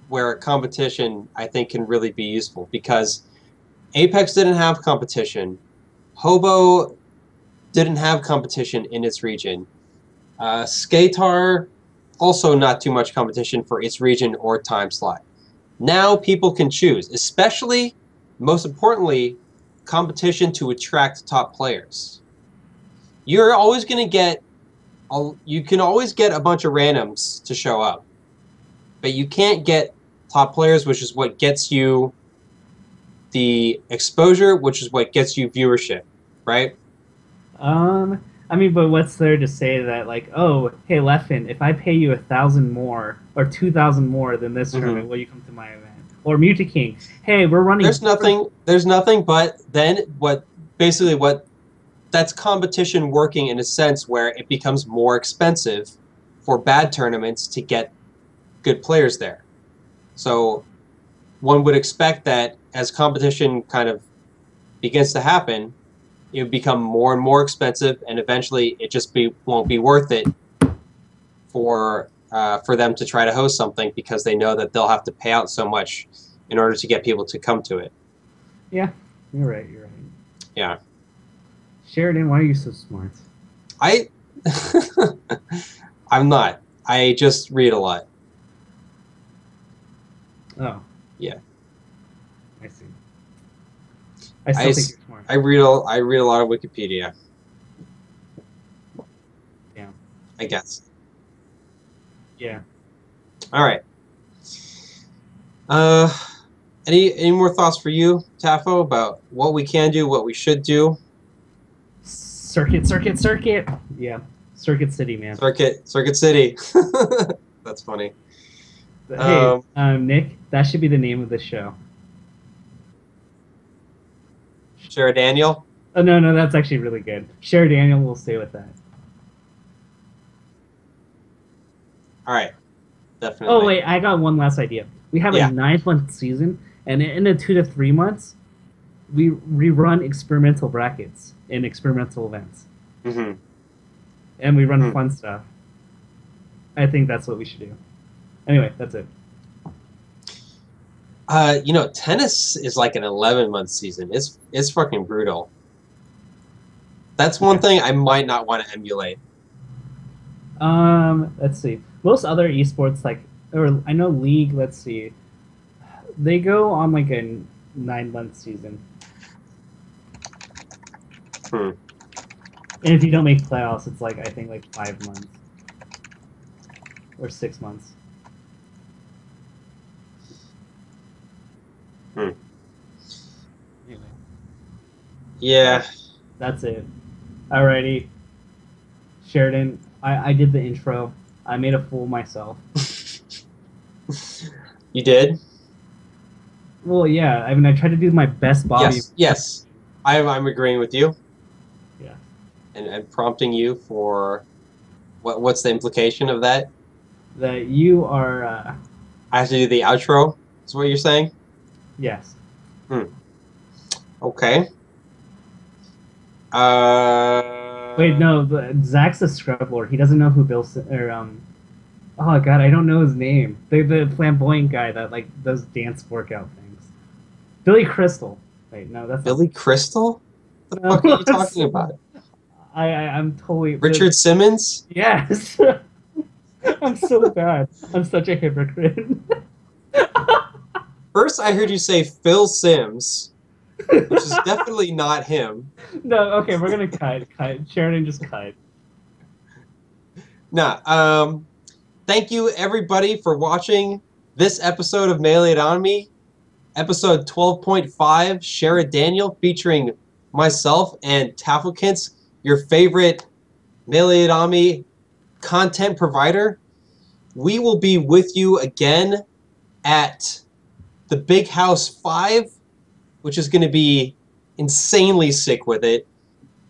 B: where competition, I think, can really be useful, because Apex didn't have competition. Hobo didn't have competition in its region. Skatar, also not too much competition for its region or time slot. Now people can choose, especially, most importantly, competition to attract top players. You're always going to get, you can always get a bunch of randoms to show up, but you can't get top players, which is what gets you the exposure, which is what gets you viewership, right?
A: I mean, but what's there to say that like, oh, hey, Leffen, if I pay you 1,000 more or 2,000 more than this tournament, will you come to my event? Or Mutaking, hey, we're running.
B: There's nothing, but then that's competition working in a sense where it becomes more expensive for bad tournaments to get good players there. So one would expect that as competition kind of begins to happen, it would become more and more expensive, and eventually it just won't be worth it for them to try to host something, because they know that they'll have to pay out so much in order to get people to come to it.
A: Yeah, you're right.
B: Yeah.
A: Sheridan, why are you so smart?
B: I'm not. I just read a lot.
A: Oh.
B: Yeah.
A: I see. I still think you're smart.
B: I read a lot of Wikipedia.
A: Yeah.
B: I guess.
A: Yeah.
B: All right. Any more thoughts for you, Tafo, about what we can do, what we should do?
A: Circuit. Yeah. Circuit City, man.
B: Circuit City. That's funny.
A: Hey, Nick, that should be the name of the show.
B: SheriDaniel?
A: Oh, no, that's actually really good. SheriDaniel will stay with that.
B: All right. Definitely.
A: Oh, wait, I got one last idea. We have a 9-month season, and in the 2 to 3 months, we rerun experimental brackets in experimental events.
B: Mm-hmm.
A: And we run fun stuff. I think that's what we should do. Anyway, that's it.
B: Tennis is like an 11-month season. It's fucking brutal. That's one thing I might not want to emulate.
A: Let's see. Most other esports, or I know League, let's see. They go on like a 9-month season. And if you don't make playoffs, it's I think 5 months. Or 6 months. Anyway.
B: Yeah.
A: That's it. Alrighty. Sheridan, I did the intro. I made a fool of myself.
B: You did?
A: Well, yeah. I mean, I tried to do my best Bobby.
B: Yes. I'm agreeing with you.
A: Yeah.
B: And prompting you for what's the implication of that?
A: That you are...
B: I have to do the outro, is what you're saying?
A: Yes.
B: Okay.
A: Wait, no. Zach's a scrub lord. He doesn't know who Bill... Oh, God, I don't know his name. The flamboyant guy that, does dance workout things. Billy Crystal. Wait, no, that's
B: Billy Crystal? What the fuck are you talking about?
A: I'm totally...
B: Richard Simmons?
A: Yes! I'm so bad. I'm such a hypocrite.
B: First, I heard you say Phil Sims. which is definitely not him.
A: No, okay, we're gonna cut. Sheridan just cut.
B: Nah, thank you everybody for watching this episode of Melee Economy, episode 12.5, SheriDaniel, featuring myself and Tafokints, your favorite Melee Economy content provider. We will be with you again at the Big House 5, which is going to be insanely sick with it.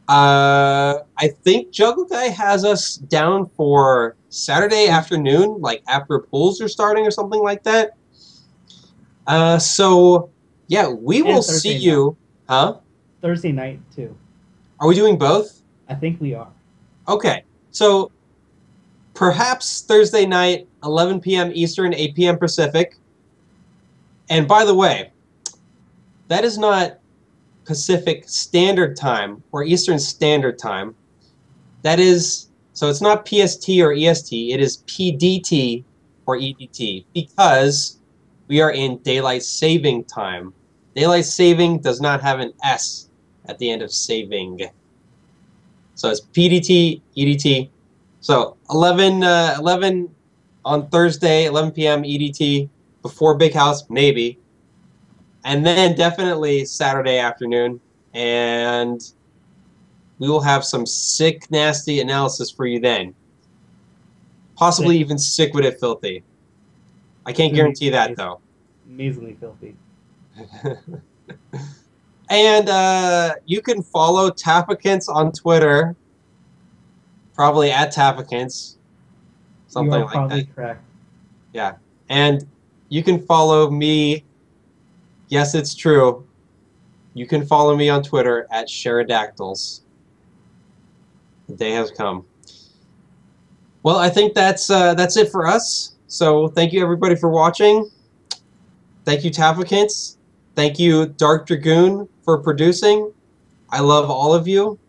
B: I think Juggle Guy has us down for Saturday afternoon, like after pools are starting or something like that. So, yeah, we will see you. Huh?
A: Thursday night, too.
B: Are we doing both?
A: I think we are.
B: Okay, so perhaps Thursday night, 11 p.m. Eastern, 8 p.m. Pacific. And by the way, that is not Pacific Standard Time or Eastern Standard Time. That is, so it's not PST or EST, it is PDT or EDT, because we are in Daylight Saving Time. Daylight Saving does not have an S at the end of saving. So it's PDT, EDT. So 11 on Thursday, 11 p.m. EDT, before Big House, maybe. And then definitely Saturday afternoon, and we will have some sick, nasty analysis for you then. Possibly even sick with it filthy. I can't guarantee that, though.
A: Amazingly filthy.
B: And you can follow Tafokints on Twitter, probably at Tafokints, something like that.
A: You are probably correct.
B: Yeah, and you can follow me. Yes, it's true. You can follow me on Twitter at SheriDactyls. The day has come. Well, I think that's it for us. So thank you everybody for watching. Thank you Tafokints. Thank you Dark Dragoon for producing. I love all of you.